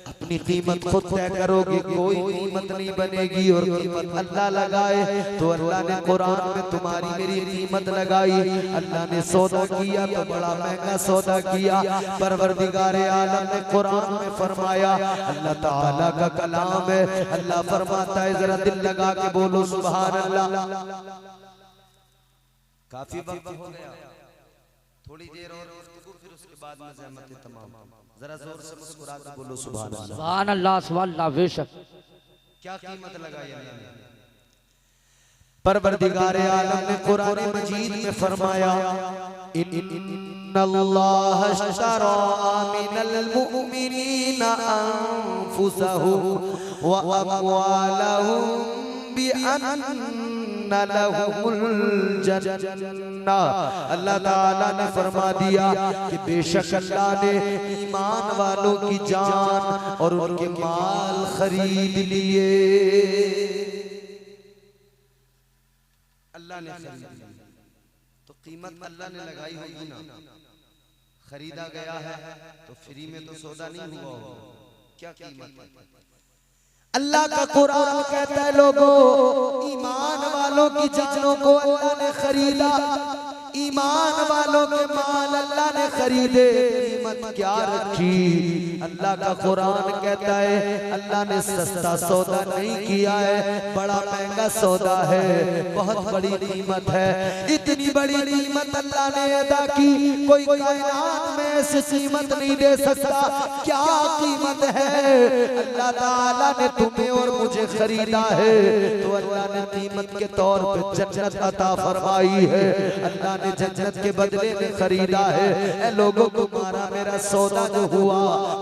अपनी कीमत खुद तय करोगे, कोई कीमत नहीं बनेगी, और कीमत अल्लाह लगाए तो अल्लाह ने कुरान में तुम्हारी मेरी कीमत लगाई। अल्लाह ने सौदा किया तो बड़ा महंगा सौदा किया। परवरदिगारे आलम ने कुरान में फरमाया, अल्लाह ताला का कलाम है, अल्लाह फरमाता है, जरा दिल लगा के बोलो सुभान अल्लाह। काफी वक्त हो गया, थोड़ी देर और गुफ्तगू, फिर उसके बाद में ज़हमत तमाम। जरा जोर से मुस्कुरा के बोलो सुभान अल्लाह। सुभान अल्लाह, सुभान अल्लाह। बेशक क्या कीमत लगाई अल्लाह ने। परवरदिगारे आलम ने कुरान मजीद में फरमाया, इन्नल्लाह अश्तरा मिनल मुमिनीना अनफुसहुम व अमवालहुम बिअन्ना लहुमुल जन्नह। अल्लाह ताला ने फरमा दिया कि बेशक अल्लाह ने ईमान वालों की जान और उनके माल खरीद लिए। अल्लाह ने खरीद लिया तो कीमत अल्लाह ने लगाई होगी ना। खरीदा गया है तो फ्री में तो सौदा नहीं हुआ होगा, क्या कीमत है। अल्लाह का कुरान कहता है, लोगों ईमान वालों की जानों को अल्लाह ने खरीदा, ईमान वालों के माल अल्लाह ने खरीदे। कीमत क्या रखी। अल्लाह का कुरान कहता है, अल्लाह ने सस्ता सौदा नहीं किया है, बड़ा महंगा सौदा है, बहुत बड़ी कीमत है। इतनी बड़ी कीमत अल्लाह ने अदा की, कोई कायनात में ऐसी कीमत नहीं दे सकता। क्या कीमत है। अल्लाह ताला ने तुम्हें और मुझे खरीदा है तो अल्लाह ने कीमत के तौर पे जन्नत अता फरमाई है। अल्लाह ने जन्नत के बदले में खरीदा है। ऐ लोगों को, तुम्हारा मेरा सौदा जो हुआ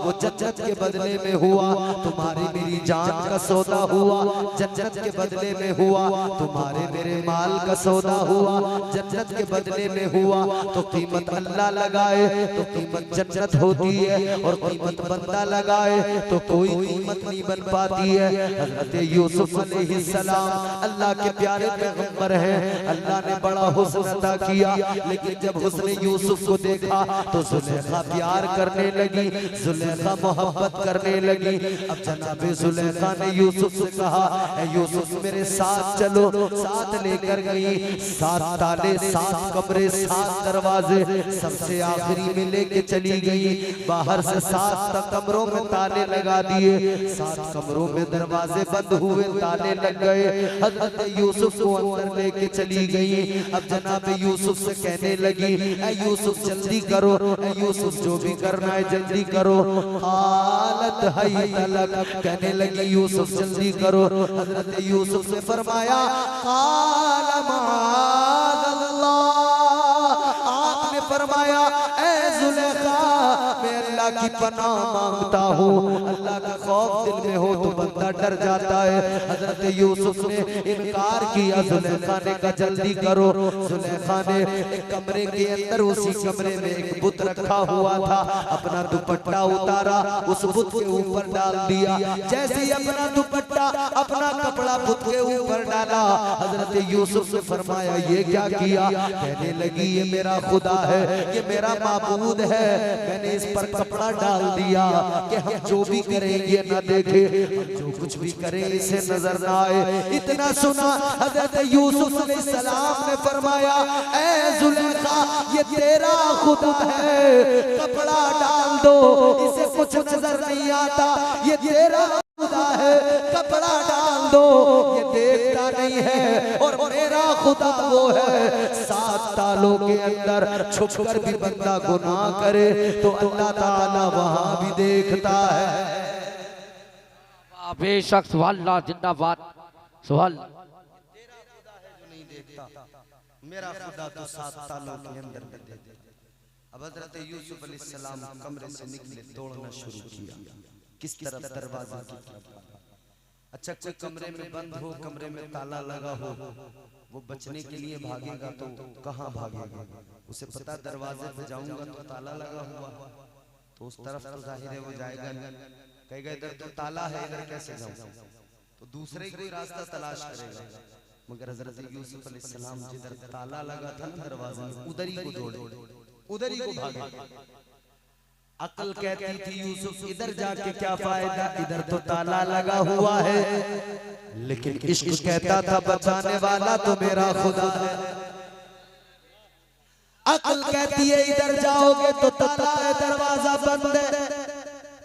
वो जन्नत के बदले में हुआ। तुम्हारी मेरी जान का सौदा हुआ, जन्नत के बदले में हुआ। तुम्हारे मेरे माल का सौदा हुआ, जन्नत के बदले में हुआ। तो कीमत अल्लाह लगाए तो कीमत जन्नत होती है, और कीमत बंदा लगाए तो कोई कीमत नहीं बन पाती है। हज़रत यूसुफ अलैहिस्सलाम अल्लाह के प्यारे पैगंबर हैं। अल्लाह ने बड़ा हुस्न अता किया, लेकिन जब हुस्न यूसुफ को देखा तो ज़ुलेखा प्यार करने लगी, जुलेखा मोहब्बत करने लगी। अब जनाब जुलेखा ने यूसुफ से कहा, यूसुफ मेरे साथ चलो। साथ लेकर गई, 7 ताले, 7 कमरे, 7 दरवाजे, सबसे आखिरी में लेके चली गई। बाहर से 7 कमरों में ताले लगा दिए, 7 कमरों में दरवाजे बंद हुए, ताले लग गए। हजरत यूसुफ को अंदर लेके चली गई। अब जनाब यूसुफ से कहने लगी, ऐ यूसुफ जल्दी करो, ऐ यूसुफ जो भी करना है जल्दी करो। हालत है तलक, कहने लगी यूसुफ जल्दी करो। हजरत यूसुफ ने फरमाया, काल माअल्लाह, आपने फरमाया, ऐ जुलेखा मैं अल्लाह की पनाह मांगता हूँ। अल्लाह का खौफ दिल में हो तो बंदा डर जाता है। हजरत यूसुफ ने इनकार किया, जुलेखा ने कहा जल्दी करो। जुलेखा ने एक कमरे के अंदर, उसी कमरे में एक बुत रखा हुआ था, अपना दुपट्टा उतारा, उस बुत के ऊपर डाल दिया। जैसे ही अपना दुपट्टा, अपना कपड़ा बुत के ऊपर डाला, हजरत यूसुफ ने फरमाया ये क्या किया? कहने लगी ये मेरा खुदा है, ये मेरा माबूद है, मैंने इस पर कपड़ा डाल दिया कि हम जो भी करेंगे न देखे, जो कुछ भी करें इसे नजर ना आए। इतना सुना, हजरत यूसुफ अलैहिस्सलाम ने फरमाया, ऐ जुलेखा ये तेरा खुदा है, कपड़ा डाल दो, इसे कुछ नजर नहीं आता, ये तेरा खुदा है, कपड़ा डाल दो, ये देखता नहीं है, और मेरा खुदा वो है 7 तालों के अंदर छुपकर भी बंदा गुनाह करे तो अल्लाह ताला वहां भी देखता है। बेशक सुभान जिंदाबाद सुभान। मेरा खुदा तो 7 तालों के अंदर भी देखता। अब हजरत यूसुफ अलैहिस्सलाम कमरे से निकले, दौड़ना शुरू किया, किस तरफ? दरवाजे की तरफ। अच्छा, कोई कमरे में बंद हो, कमरे में ताला लगा हो, वो बचने के लिए भागेगा तो कहाँ भागेगा? उसे पता दरवाजे पे जाऊंगा तो ताला लगा हुआ, तो उस तरफ तो जाहिर है वो जाएगा नहीं, कहेगा इधर तो ताला है, इधर कैसे जाऊं? तो दूसरे कोई रास्ता तलाश करेगा। मगर हजरत यूसुफ अलैहिस्सलाम जिधर ताला लगा था ना दरवाजे में, उधर ही को दौड़े, उधर ही को भागे। अकल कहती थी यूसुफ इधर जाके क्या फायदा, इधर तो ताला लगा हुआ है, लेकिन इश्क कहता था बचाने वाला तो मेरा खुदा है। अकल कहती है इधर जाओगे तो ताला है, दरवाजा बंद है,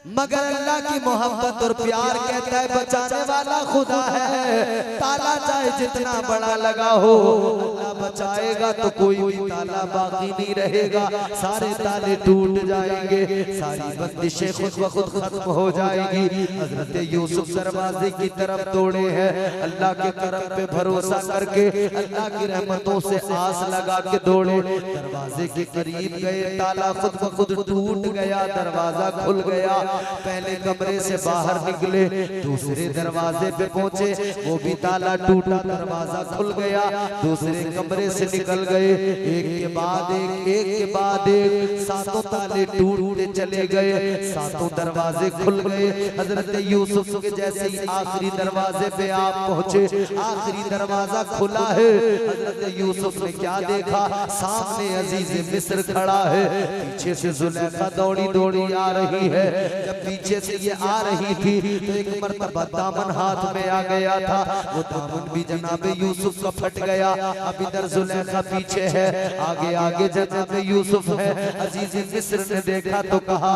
मगर अल्लाह की मोहब्बत और प्यार कहता है बचाने वाला खुदा है। ताला चाहे जितना बड़ा लगा हो, अल्लाह बचाएगा तो कोई भी ताला बाकी नहीं रहेगा, सारे ताले टूट जाएंगे, सारी बंदिशें खुद ब खुद खत्म हो जाएगी। हजरत यूसुफ दरवाजे की तरफ दौड़े हैं, अल्लाह के करम पे भरोसा करके, अल्लाह की रहमतों से आस लगा के दौड़े। दरवाजे के करीब गए, ताला खुद ब खुद टूट गया, दरवाजा खुल गया। पहले कमरे से बाहर निकले, दूसरे दरवाजे पे पहुंचे, वो भी ताला टूटा, दरवाजा खुल गया। दूसरे कमरे से निकल गए, एक के बाद एक, एक के बाद एक, 7 ताले टूटते चले गए, 7 दरवाजे खुल गए। हजरत यूसुफ के जैसे ही आखिरी दरवाजे पे आप पहुंचे, आखिरी दरवाजा खुला है, हजरत यूसुफ ने क्या देखा? सामने अजीज मिस्र खड़ा है, पीछे से जुलेखा दौड़ी दौड़ी आ रही है। जब पीछे से ये आ रही थी तो एक मर्तबा दामन हाथ में आ गया था, वो दामन भी जनाब यूसुफ का फट गया। अब इधर जुलेखा पीछे है, आगे आगे जनाब यूसुफ है। अजीज मिस्र ने देखा तो कहा,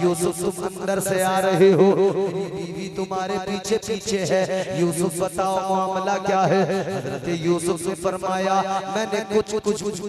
यूसुफ तुम अंदर से आ रहे हो, मेरी बीवी तुम्हारे पीछे पीछे है, यूसुफ बताओ मामला क्या है? हजरत यूसुफ ने फरमाया, मैंने कुछ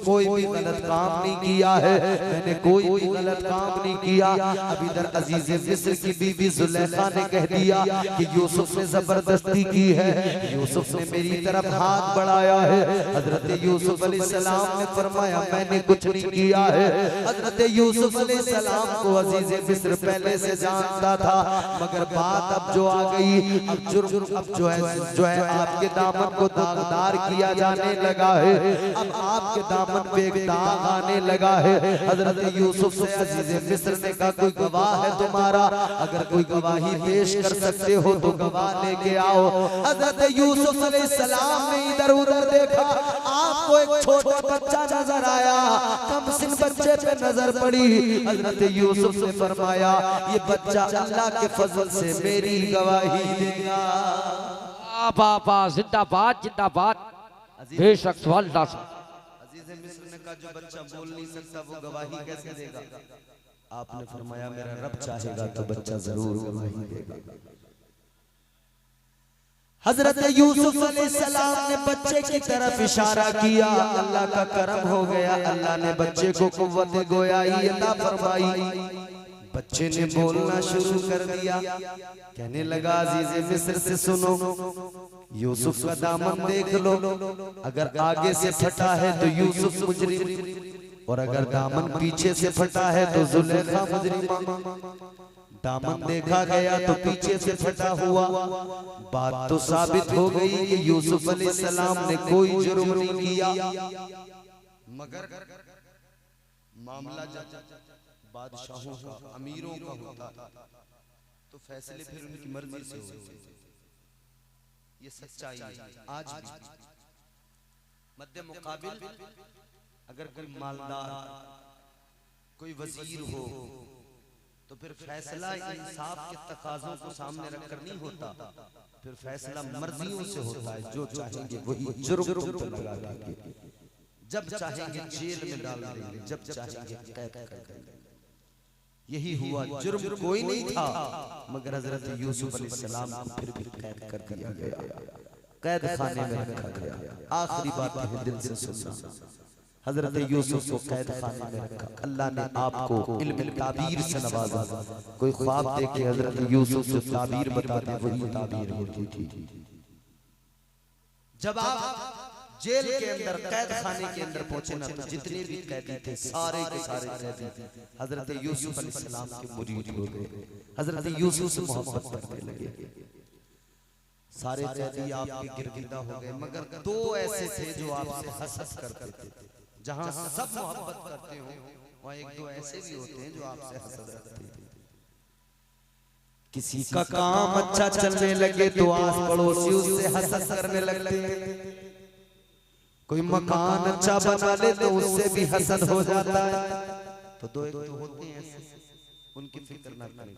कोई भी गलत काम नहीं किया है, मैंने कोई भी गलत काम नहीं किया। अब इधर अजीज मिस्र की बीवी जुलेखा ने कह दिया कि यूसुफ ने जबरदस्ती की है, यूसुफ ने मेरी तरफ हाथ बढ़ाया है। हजरत यूसुफ अलैहिस्सलाम ने फरमाया मैंने कुछ नहीं किया है। हजरत यूसुफ अलैहिस्सलाम को अजीज मिस्र पहले से जानता था, मगर बात अब जो आ गई, अब जुर्म अब जो है आपके दामन को दागदार किया जाने लगा है, अब आपके दामन पे एक दाग आने लगा है। हजरत यूसुफ से अजीज मिस्र ने कहा कोई गवाह है तुम्हारा, अगर कोई गवाही पेश कर सकते हो तो गवाह लेके आओ। हजरत यूसुफ यूसुफ अलैहिस्सलाम ने इधर उधर देखा, आपको एक छोटा बच्चा नजर आया, कम सिन बच्चे पे नजर पड़ी। हजरत यूसुफ ने फरमाया ये बच्चा अल्लाह के फजल से मेरी गवाही देगा। बाबा जिंदाबाद जिंदाबाद, बेशक सुभान अल्लाह। अजीज़े मिस्र ने कहा जो बच्चा बोल नहीं सकता वो गवाही कैसे देगा? आपने फरमाया मेरा रब चाहेगा तो बच्चा जरूर गवाही देगा। हजरत यूसुफ अलैहिस्सलाम ने बच्चे की तरफ इशारा किया, अल्लाह का करम हो गया, अल्लाह ने बच्चे को कुव्वत गोयाई अता फरमाई। बच्चे ने बोलना शुरू कर दिया, कहने लगा अजीज़े मिस्र से सुनो, यूसुफ का दामन देख लो, अगर आगे से फटा है तो यूसुफ मुजरिम, और अगर दामन पीछे से फटा है तो जुलेखा मुजरिमा। दामन देखा गया तो पीछे से फटा हुआ, बात तो साबित हो गई कि यूसुफ अलैहिस्सलाम ने कोई जुर्म नहीं किया, मगर मामला जब बादशाहों का, अमीरों का होता तो फैसले फिर उनकी मर्जी से होते। ये सच्चाई है। आज भी मध्य मुकाबिल अगर कोई मालदार, कोई वजीर हो तो फिर फैसला इंसाफ के तकाज़ों को सामने रखकर नहीं होता, फिर फैसला मर्जियों से होता है, जो चाहेंगे वही जुर्म तुम पर लगा देंगे, जब चाहेंगे जेल में डाल देंगे, जब चाहेंगे कैद कर देंगे। यही हुआ, जुर्म कोई नहीं था मगर हजरत यूसुफ अलैहिस्सलाम को फिर भी कैद कर दिया गया, कैद खाने में रखा गया। आखिरी बात है दिल से सुनना, हजरत यूसुफ को कैद खाने में रखा, अल्लाह ने आपको इल्म ताबीर से नवाजा। कोई ख्वाब देखे हजरत यूसुफ से ताबीर बता दे, वही ताबीर होती थी। जब आप जेल के अंदर, कैद खाने के अंदर पहुंचे ना, तो जितने भी कैदी थे सारे के सारे कैदी हजरत यूसुफ अलैहिस्सलाम के मुरीद हो गए, हजरत यूसुफ से मोहब्बत करने लगे। सारे कैदी आपके गिरगिर्दा हो गए, मगर दो ऐसे थे जो आपसे हसद करते थे। जहां सब मोहब्बत करते हो वहां एक दो ऐसे भी होते हैं जो आपसे हसद रखते हैं। किसी का काम अच्छा चलने लगे तो आस पड़ोसी उससे हसद करने लगते हैं, कोई मकान अच्छा बना ले तो उससे भी हसद हो जाता है। तो दो एक तो होते हैं ऐसे, उनकी फिक्र ना करें।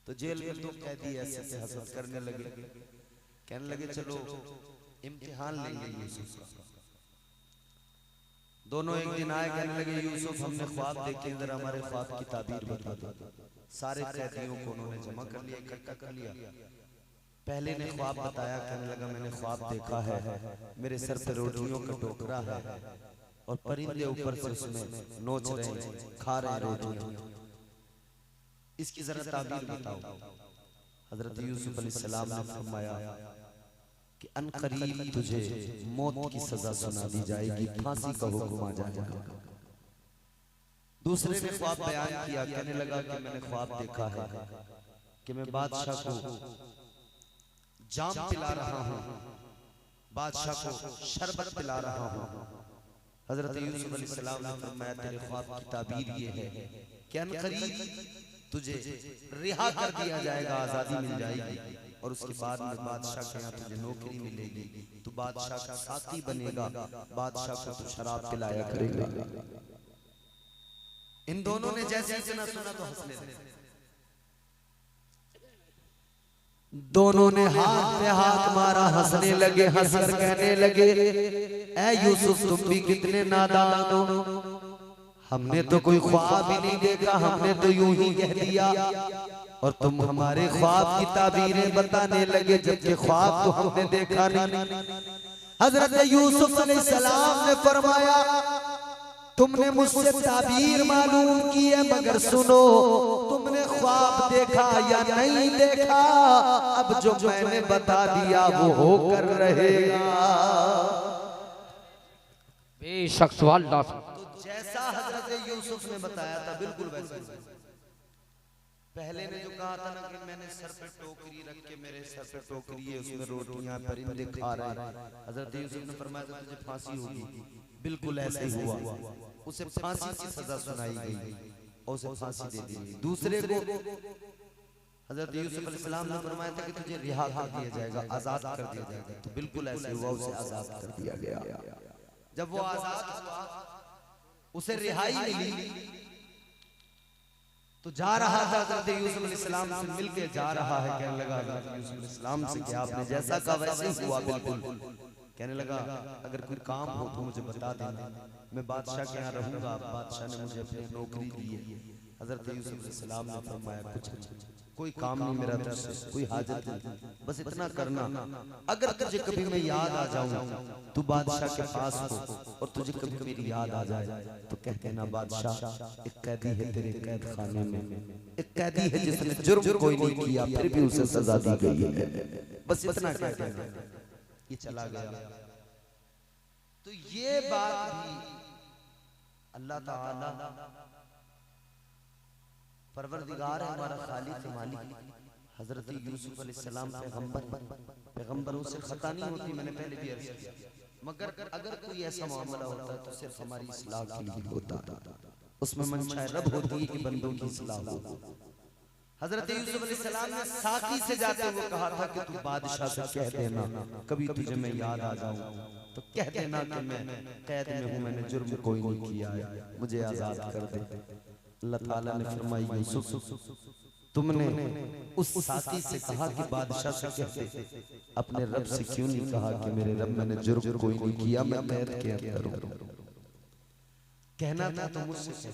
तो जेल में दो कैदी ऐसे से हसद करने लगे, कहने लगे चलो इम्तिहान लेंगे यूसुफ का। दोनों एक दिन आए, कहने लगे यूसुफ हमने ख्वाब देखे, इधर हमारे ख्वाब की ताबीर बता दो। सारे कैदियों को उन्होंने जमा कर लिया, इकट्ठा कर लिया। पहले ने ख्वाब बताया, कहने लगा मैंने ख्वाब देखा है, मेरे सर पे रोटियों का टोकरा है और परिंदे ऊपर से उसमें नोच रहे हैं, खा रहे हैं रोटियां, इसकी जरा ताबीर बताओ। हजरत यूसुफ अलैहिस्सलाम ने फरमाया कि अनकरीब तुझे मौत की सजा सुना दी जाएगी, फांसी का हुक्म आ जाएगा। दूसरे ने ख्वाब बयान किया, कहने लगा कि मैंने ख्वाब देखा है कि मैं बादशाह को जाम पिला रहा हूँ, बादशाह को शरबत पिला रहा हूँ। हजरत यूसुफ अलैहिस्सलाम ने फरमाया तेरे ख्वाब की ताबीर ये है कि अनकरीब तुझे रिहा कर दिया जाएगा, आजादी मिल जाएगी, और उसके बाद में बादशाह के यहाँ तुझे नौकरी मिलेगी, तू बादशाह का साथी बनेगा, बादशाह को तू शराब पिलाया करेगा। इन दोनों ने जैसे इतना सुना तो हंसने लगे। दोनों ने हाथ पे हाथ मारा, हंसने लगे, हंसकर कहने लगे ऐ यूसुफ तुम भी कितने नादान हो, हमने तो कोई ख्वाब ही नहीं देखा, हमने तो यूं ही कह दिया और तुम हमारे ख्वाब की ताबीरें बताने लगे, जबकि ख्वाब तो हमने देखा नहीं। हजरत यूसुफ अलैहिस्सलाम ने फरमाया तुमने मुझसे ताबीर मालूम की है, मगर सुनो तुमने ख्वाब देखा या नहीं देखा, अब जो मैंने बता दिया वो होकर रहेगा। बेशक सवाल तो जैसा हजरत यूसुफ ने बताया था बिल्कुल वैसा। पहले ने जो कहा था ना कि मैंने सर पे टोकरी रख के, मेरे सर पे टोकरी है, उसमें रोटियां परिंदे खा रहे हैं, हजरत यूसुफ ने फरमाया था तुझे फांसी होगी, बिल्कुल ऐसे ही हुआ, उसे फांसी की सजा सुनाई गई और उसे फांसी दे दी। दूसरे को हजरत यूसुफ अलैहिस्सलाम ने फरमाया था कि तुझे रिहा कर दिया जाएगा, आजाद कर दिया जाएगा। तो बिल्कुल ऐसे हुआ, उसे आजाद कर दिया गया। जब वो आजाद हुआ, उसे रिहाई मिली, तो जा रहा था हजरत यूसुफ अलैहिस्सलाम से मिलके जा रहा है। कहने लगा हजरत यूसुफ अलैहिस्सलाम से कि आपने जैसा कहा वैसे ही हुआ बिल्कुल। कहने लगा अगर कोई काम हो तो मुझे बता देना, मैं बादशाह के यहाँ रहूंगा। बादशाह ने मुझे अपनी नौकरी दी है। हजरत यूसुफ अलैहिस्सलाम ने फरमाया कुछ कोई काम नहीं मेरा तुझसे, कोई हाजत नहीं, बस इतना करना, अगर तुझे कभी मैं याद आ जाऊं, तू बादशाह के पास हो और तुझे कभी मेरी याद आ जाए तो कह देना बादशाह एक कैदी है तेरे कैद खाने में, एक कैदी है जिसने जुर्म कोई नहीं किया फिर भी उसे सजा दी गई है, बस इतना कह देना। ये चला गया। तो ये बात भी अल्लाह ताला परवरदिगार है, हमारा खालिक मालिक। हजरत यूसुफ अलैहिस्सलाम पैगंबरों से खता नहीं होती, मैंने पहले भी अर्ज किया, मगर अगर कोई ऐसा मामला होता है तो सिर्फ हमारी इस्लाह के लिए होता है, उसमें मंशा रब होती है कि बंदों की इस्लाह हो। हजरत यूसुफ अलैहिस्सलाम ने साकी से जाते हुए कहा था कि तू बादशाह से कह देना कभी तुझे मैं याद आ जाऊं तो कह देना कि मैं कैद में हूं, मैंने जुर्म कोई नहीं किया है, मुझे आजाद कर दे। अल्लाह ताला ने फरमाया यूसुफ तुमने उस साकी से कहा कि बादशाह से कहते, अपने रब से क्यों नहीं कहा कि मेरे रब मैंने जुर्म कोई नहीं किया, मैं कैद के अंदर हूं। कहना था तो मुझसे,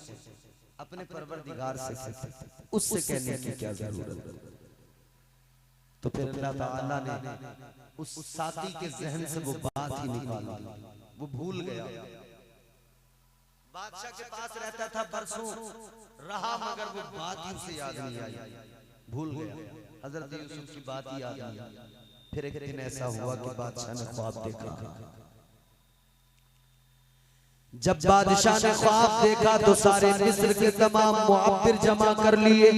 अपने परवरदिगार से कहते, उससे कहने की क्या जरूरत। तो फिर अल्लाह ताला ने उस साकी के जहन से वो बात ही निकाल दी, वो भूल गया। बादशाह के पास रहता था, बरसों रहा, मगर वो बात ही उसे याद नहीं आई, भूल गया। हजरत यूसुफ की बात ही याद नहीं आई। फिर एक दिन ऐसा हुआ कि बादशाह ने ख्वाब देखा। जब बादशाह ने ख्वाब देखा तो सारे मिस्र के तमाम मुअब्बिर जमा कर लिए।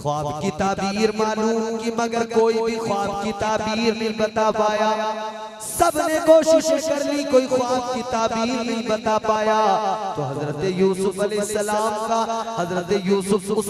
ख्वाब की ताबीर मालूम की, मगर कोई भी ख्वाब की ताबीर नहीं बता पाया। सबने कोशिश कर ली, कोई ख्वाब की ताबीर नहीं बता पाया। तो हजरत यूसुफ अलैहिस्सलाम का, हजरत यूसुफ उस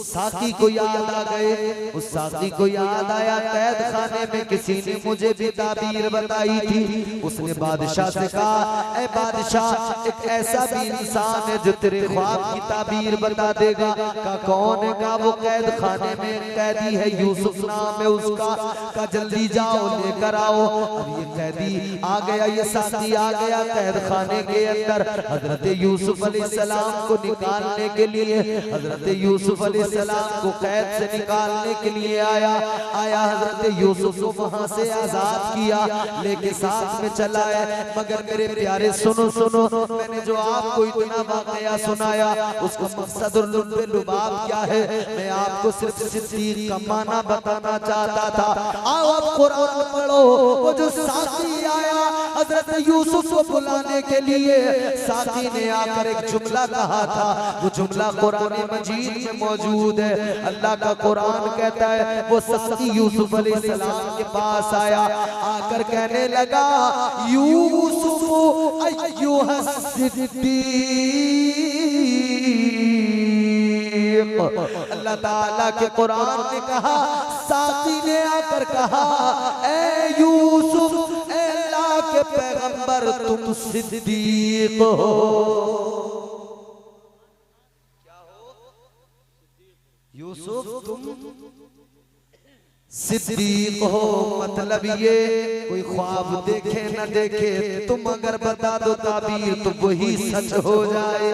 साकी को याद आ गए। उस साकी को याद आया, कैद खाने में किसी ने मुझे भी ताबीर बताई थी। उसने बादशाह से कहा, ऐ बादशाह एक ऐसा भी इंसान है जो तेरे ख्वाब की ताबीर बता देगा। का कौन है? का वो कैद खाने में कैदी है, यूसुफ नाम है उसका। का जल्दी जाओ लेकर आओ। अब ये कैदी आ गया, ये साथी आ गया कैद खाने के अंदर। हजरत यूसुफ अलैहिस्सलाम को निकालने के लिए, हजरत यूसुफ अलैहिस्सलाम को कैद से निकालने के लिए आया। हजरत यूसुफ को वहां से आजाद किया, लेके साथ में चला है। मगर मेरे प्यारे सुनो सुनो, मैंने जो आपको इतना वाकया सुनाया उसका मकसद और लुत्फ़े लुबाब क्या है, मैं आपको सिर्फ सिद्दीक का माना बताना चाहता था। आओ अब कुरान पढ़ो। वो जो साकी आया हजरत यूसुफ को बुलाने के लिए, साकी ने आकर एक जुमला कहा था। वो जुमला कुरान मजीद में मौजूद है। अल्लाह का कुरान कहता है वो साकी यूसुफ अलैहिस्सलाम के पास आया, आकर कहने लगा यूसुफ अल्लाह ताला के कुरान ने कहा, साकी ने आकर कहा, ऐ यूसुफ, ऐ अल्लाह के पैगंबर तुम सिद्दीक हो। क्या हो? यूसुफ तुम सिद्दीक हो। मतलब ये कोई ख्वाब देखे न देखे, तुम अगर बता दो ताबीर तो वही सच हो जाए।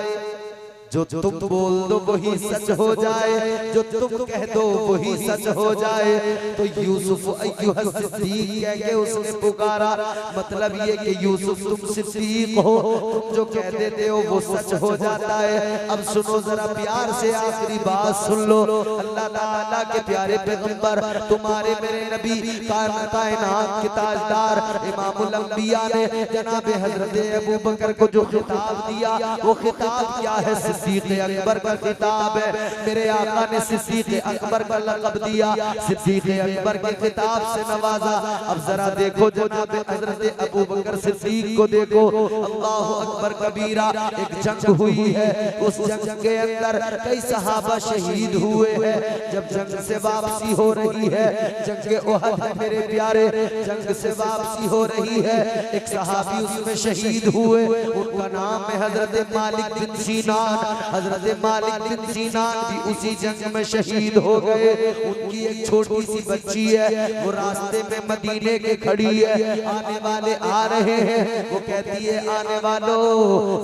जो तुम बोल दो वही सच हो जाए, जो तुम कह दो वही सच हो जाए। तो यूसुफ अय्युहा सिद्दीक कह के उसने पुकारा। मतलब ये कि यूसुफ तुम सिद्दीक हो, तुम जो कह देते हो वो सच हो जाता है। अब सुनो जरा प्यार से, आखिरी बात सुन लो। अल्लाह ताला के प्यारे पैगंबर, तुम्हारे मेरे नबी कायनात के ताजदार इमामुल अंबिया ने जनाब हजरत अबू बकर को जो खिताब दिया, वो खिताब क्या है? सिद्दीक अकबर का खिताब है। मेरे आका ने सिद्दीक अकबर का लक़ब दिया, सिद्दीक अकबर के खिताब से नवाजा। अब जरा देखो जनाब हजरत अबू बकर सिद्दीक को देखो, अल्लाह अकबर कबीरा। एक जंग हुई है, उस जंग के अंदर कई सहाबा शहीद हुए हैं। जब जंग से वापसी हो रही है, जंग ओहद है मेरे प्यारे, जंग से वापसी हो रही है, एक सहाबी उसमें शहीद हुए, उनका नाम है हजरत मालिक बिन सीनान। हजरत मालिक बिन सीनान भी उसी जंग में शहीद हो गए। उनकी एक छोटी सी बच्ची है, वो रास्ते में मदीने के खड़ी है, आने वाले आ रहे हैं, वो कहती है आने वालों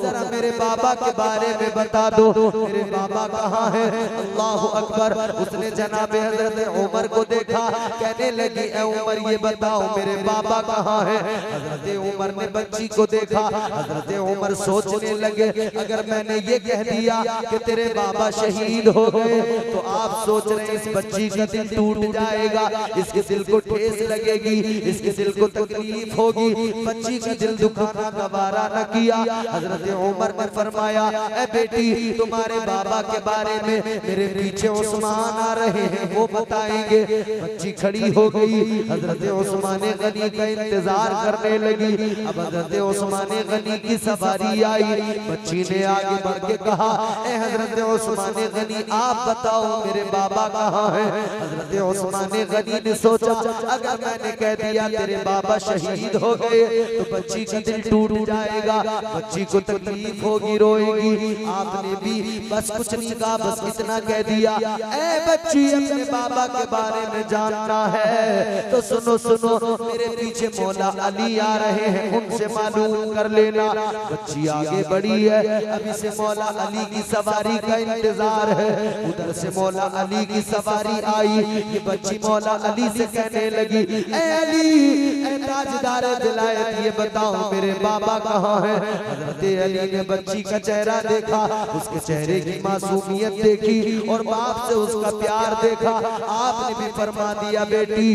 जरा मेरे बाबा के बारे में बता दो, मेरे बाबा कहाँ है। अल्लाह अकबर। उसने जनाब हजरत उमर को देखा, कहने लगी ए उमर ये बताओ मेरे बाबा कहाँ है। हजरत उमर ने बच्ची को देखा, हजरत उमर सोचने लगे अगर मैंने ये कह दिया कि तेरे बाबा शहीद हो गए तो आप सोच रहे हैं इस बच्ची का दिल टूट जाएगा, इसके दिल को ठेस लगेगी, इसके दिल को तकलीफ होगी, बच्ची का दिल दुखाना गवारा न किया। हजरत उमर ने फरमाया ए बेटी तुम्हारे बाबा के बारे में मेरे पीछे उस्मान आ रहे हैं, वो बताएंगे। बच्ची खड़ी हो गई, हजरत उस्मान गनी का इंतजार करने लगी। अब हजरत उस्मान गनी की सवारी आई, बच्ची ने आगे बढ़ के कहा ए हजरत उस्मान गनी आप बताओ मेरे बाबा कहाँ है। हजरत उस्मान गनी ने सोचा अगर मैंने कह दिया तेरे बाबा शहीद हो गए तो बच्ची का दिल टूट जाएगा, बच्ची को तकलीफ होगी, रोएगी। आपने भी बस कुछ नहीं कहा, बस इतना कह दिया ए बच्ची अपने बाबा के बारे में जानना है तो सुनो सुनो मेरे पीछे मौला अली आ रहे हैं, उनसे मालूम कर लेना। बच्ची आगे बढ़ी है, अभी से मौला अली की सवारी का इंतजार है। उधर से मौला अली की सवारी आई, ये बच्ची मौला अली से कहने लगी ए अली ए ताजदार विलायत ये बताओ मेरे बाबा कहाँ है। हजरत अली ने बच्ची का चेहरा देखा, उसके चेहरे की मासूमियत देखी और बाप से उसका प्यार देखा। आपने भी फरमा दिया बेटी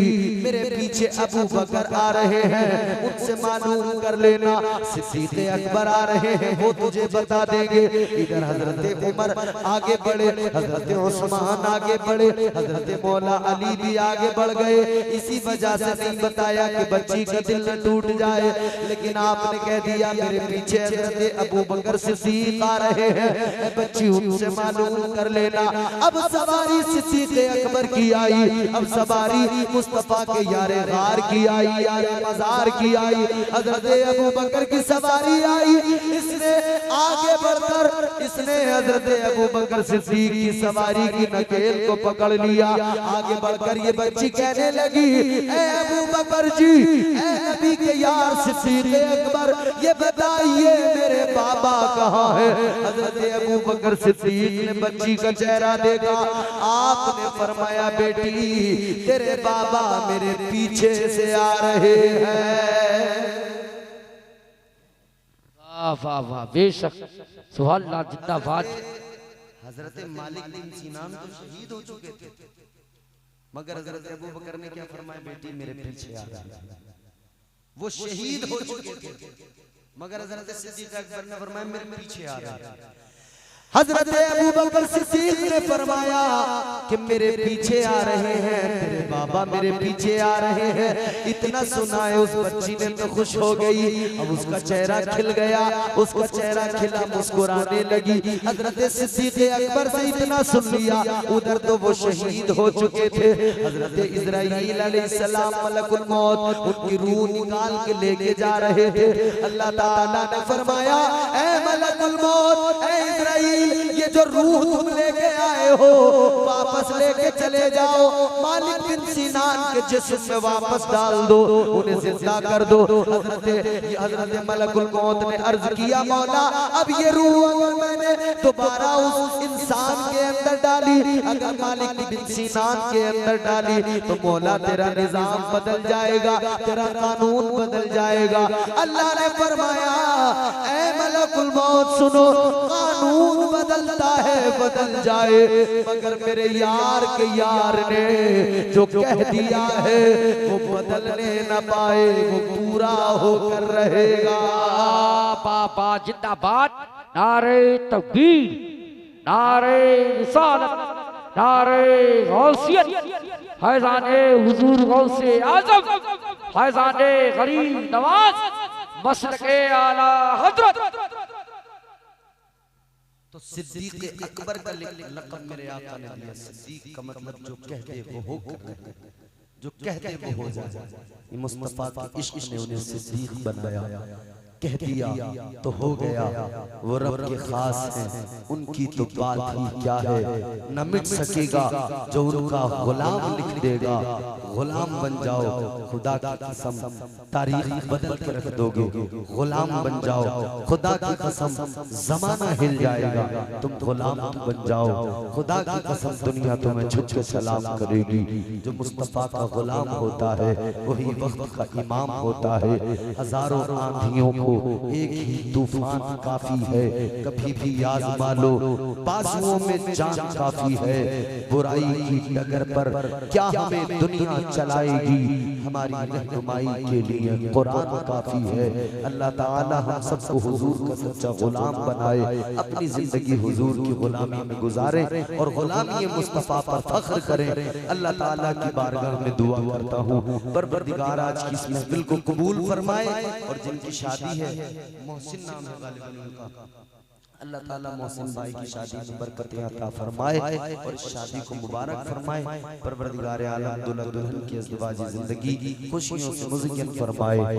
मेरे पीछे अबू बकर आ रहे हैं, उनसे मालूम कर लेना। सिद्दीक अकबर आ रहे हैं, वो तुझे बता देंगे। इधर हजरत उमर आगे बढ़े, हजरत उस्मान आगे बढ़े, हजरत मौला अली भी आगे बढ़ गए। इसी वजह से नहीं बताया कि बच्ची का दिल न टूट जाए, लेकिन आपने कह दिया मेरे पीछे हजरत अबू बकर सिद्दीक आ रहे हैं, बच्ची उनसे मालूम कर लेना। अब सवारी सिद्दीक अकबर की आई, अब सवारी मुस्तफा के यारे गार की आई, यारे मजार की आई, हजरत अबू बकर की सवारी आई। इसने आगे बढ़कर इसने हजरत अबू बकर सिद्दीक की सवारी की नकेल को पकड़ लिया। आगे बढ़कर ये बच्ची कहने लगी ए अबू बकर जी, ए नबी के यार सिद्दीक अकबर ये बताइए मेरे बाबा कहाँ है। हजरत अबू बकर सिद्दीक ने बच्ची का चेहरा देखा, आपने फरमाया बेटी तेरे बाबा मेरे पीछे से आ रहे हैं। वाह वाह वाह, बेशक सुभान अल्लाह, जिंदाबाद। हजरत मालिक बिन सीनान तो शहीद हो चुके थे, मगर हजरत अबू बकर ने क्या फरमाया बेटी मेरे पीछे आ रहा। वो शहीद हो चुके थे, मगर हजरत सिद्दीक अकबर ने फरमाया मेरे पीछे आ रहा। हजरत अबू बकर सिद्दीक ने फरमाया कि मेरे पीछे आ रहे हैं, तेरे बाबा मेरे पीछे आ रहे हैं। इतना सुना है उस बच्ची ने तो खुश हो गई, अब उसका चेहरा खिल गया, उसका चेहरा खिला, मुस्कुराने लगी। हजरत सिद्दीक अकबर से इतना सुन लिया, उधर तो वो शहीद हो चुके थे। हजरत इस्राईल अलैहिस्सलाम मलकुल मौत उनकी रूह निकाल के लेके जा रहे थे। अल्लाह ताला ने फरमाया ए मलकुल मौत, ए इस्राईल ये जो रूह तुम लेके आए हो वापस लेके चले जाओ, मालिक बिन सीनान के जिस्म में वापस डाल दो, उन्हें जिंदा कर दो। हजरत मलकुल मौत ने अर्ज किया मौला अब ये रूह अगर मैंने दोबारा उस इंसान के अंदर डाली, अगर मालिक बिन सीनान के अंदर डाली तो मौला तेरा निजाम बदल जाएगा, तेरा कानून बदल जाएगा। अल्लाह ने फरमाया ऐ मलकुल मौत सुनो, कानून बदलता है बदल जाए, मगर मेरे यार के यार ने जो कह दिया है वो बदलने न पाए, वो पूरा होकर रहेगा। बाबा जिंदाबाद, नारे तकबीर। नारे रिसालत, नारे गौसियत, फैज़ाने हुजूर गौसे आज़म, फैज़ाने गरीब नवाज, मसलके आला हज़रत। तो सिद्दीक़ अकबर का लक़ब मेरे आका ने दिया। सिद्दीक़ का मतलब जो कहते वो हो कर, जो कहते वो हो जाए। ये मुस्तफ़ा के इश्क ने उन्हें सिद्दीक़ बनाया। कह दिया तो हो गया, वो रब के खास हैं, उनकी तो बात ही क्या है। न मिट सकेगा जो उनका गुलाम लिख देगा। गुलाम बन जाओ खुदा की कसम, तारीख बदल के रख दोगे। गुलाम बन जाओ खुदा की कसम, जमाना हिल जाएगा। तुम गुलाम बन जाओ खुदा की कसम, दुनिया तुम्हें झुक के सलाम करेगी। जो मुस्तफ़ा का गुलाम होता है वही वक्त का इमाम होता है। हजारों आंधियों को एक ही तूफान काफी है। कभी भी आज़मा लो बाजुओं में जान काफी है। बुराई की डगर पर क्या हमें दुनिया चलाएगी, हमारी रहनुमाई के लिए कुरान काफी है। अल्लाह ताला हम सबको हुजूर का सच्चा गुलाम बनाए, अपनी जिंदगी हुजूर की गुलामी में गुजारे और गुलामी मुस्तफ़ा पर फख्र करें। अल्लाह ताला की बारगाह में दुआ करता हूँ परवरदिगार आज की इस महफिल को कबूल फरमाए। और जिनकी शादी है, मोहसिन नाम है गालिबन उनका, अल्लाह ताला मोहसिन भाई की शादी में बरकतें अता फरमाए और इस शादी को मुबारक फरमाए। परवरदिगार आलम दुल्हा दुल्हन की अज़दवाजी जिंदगी खुशियों से मुज़य्यन फरमाए।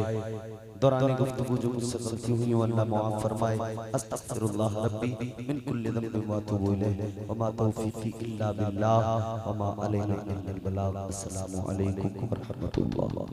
दौरान गुफ्तगू जो मुझसे गलती हुई है अल्लाह माफ़ फरमाए। अस्तग़फिरुल्लाह रब्बी मिन कुल्लि ज़ंबिन व अतूबु इलैहि व मा तौफ़ीक़ी इल्ला बिल्लाह व मा अलैना इल्लल बलाग़। अस्सलामु अलैकुम व रहमतुल्लाह।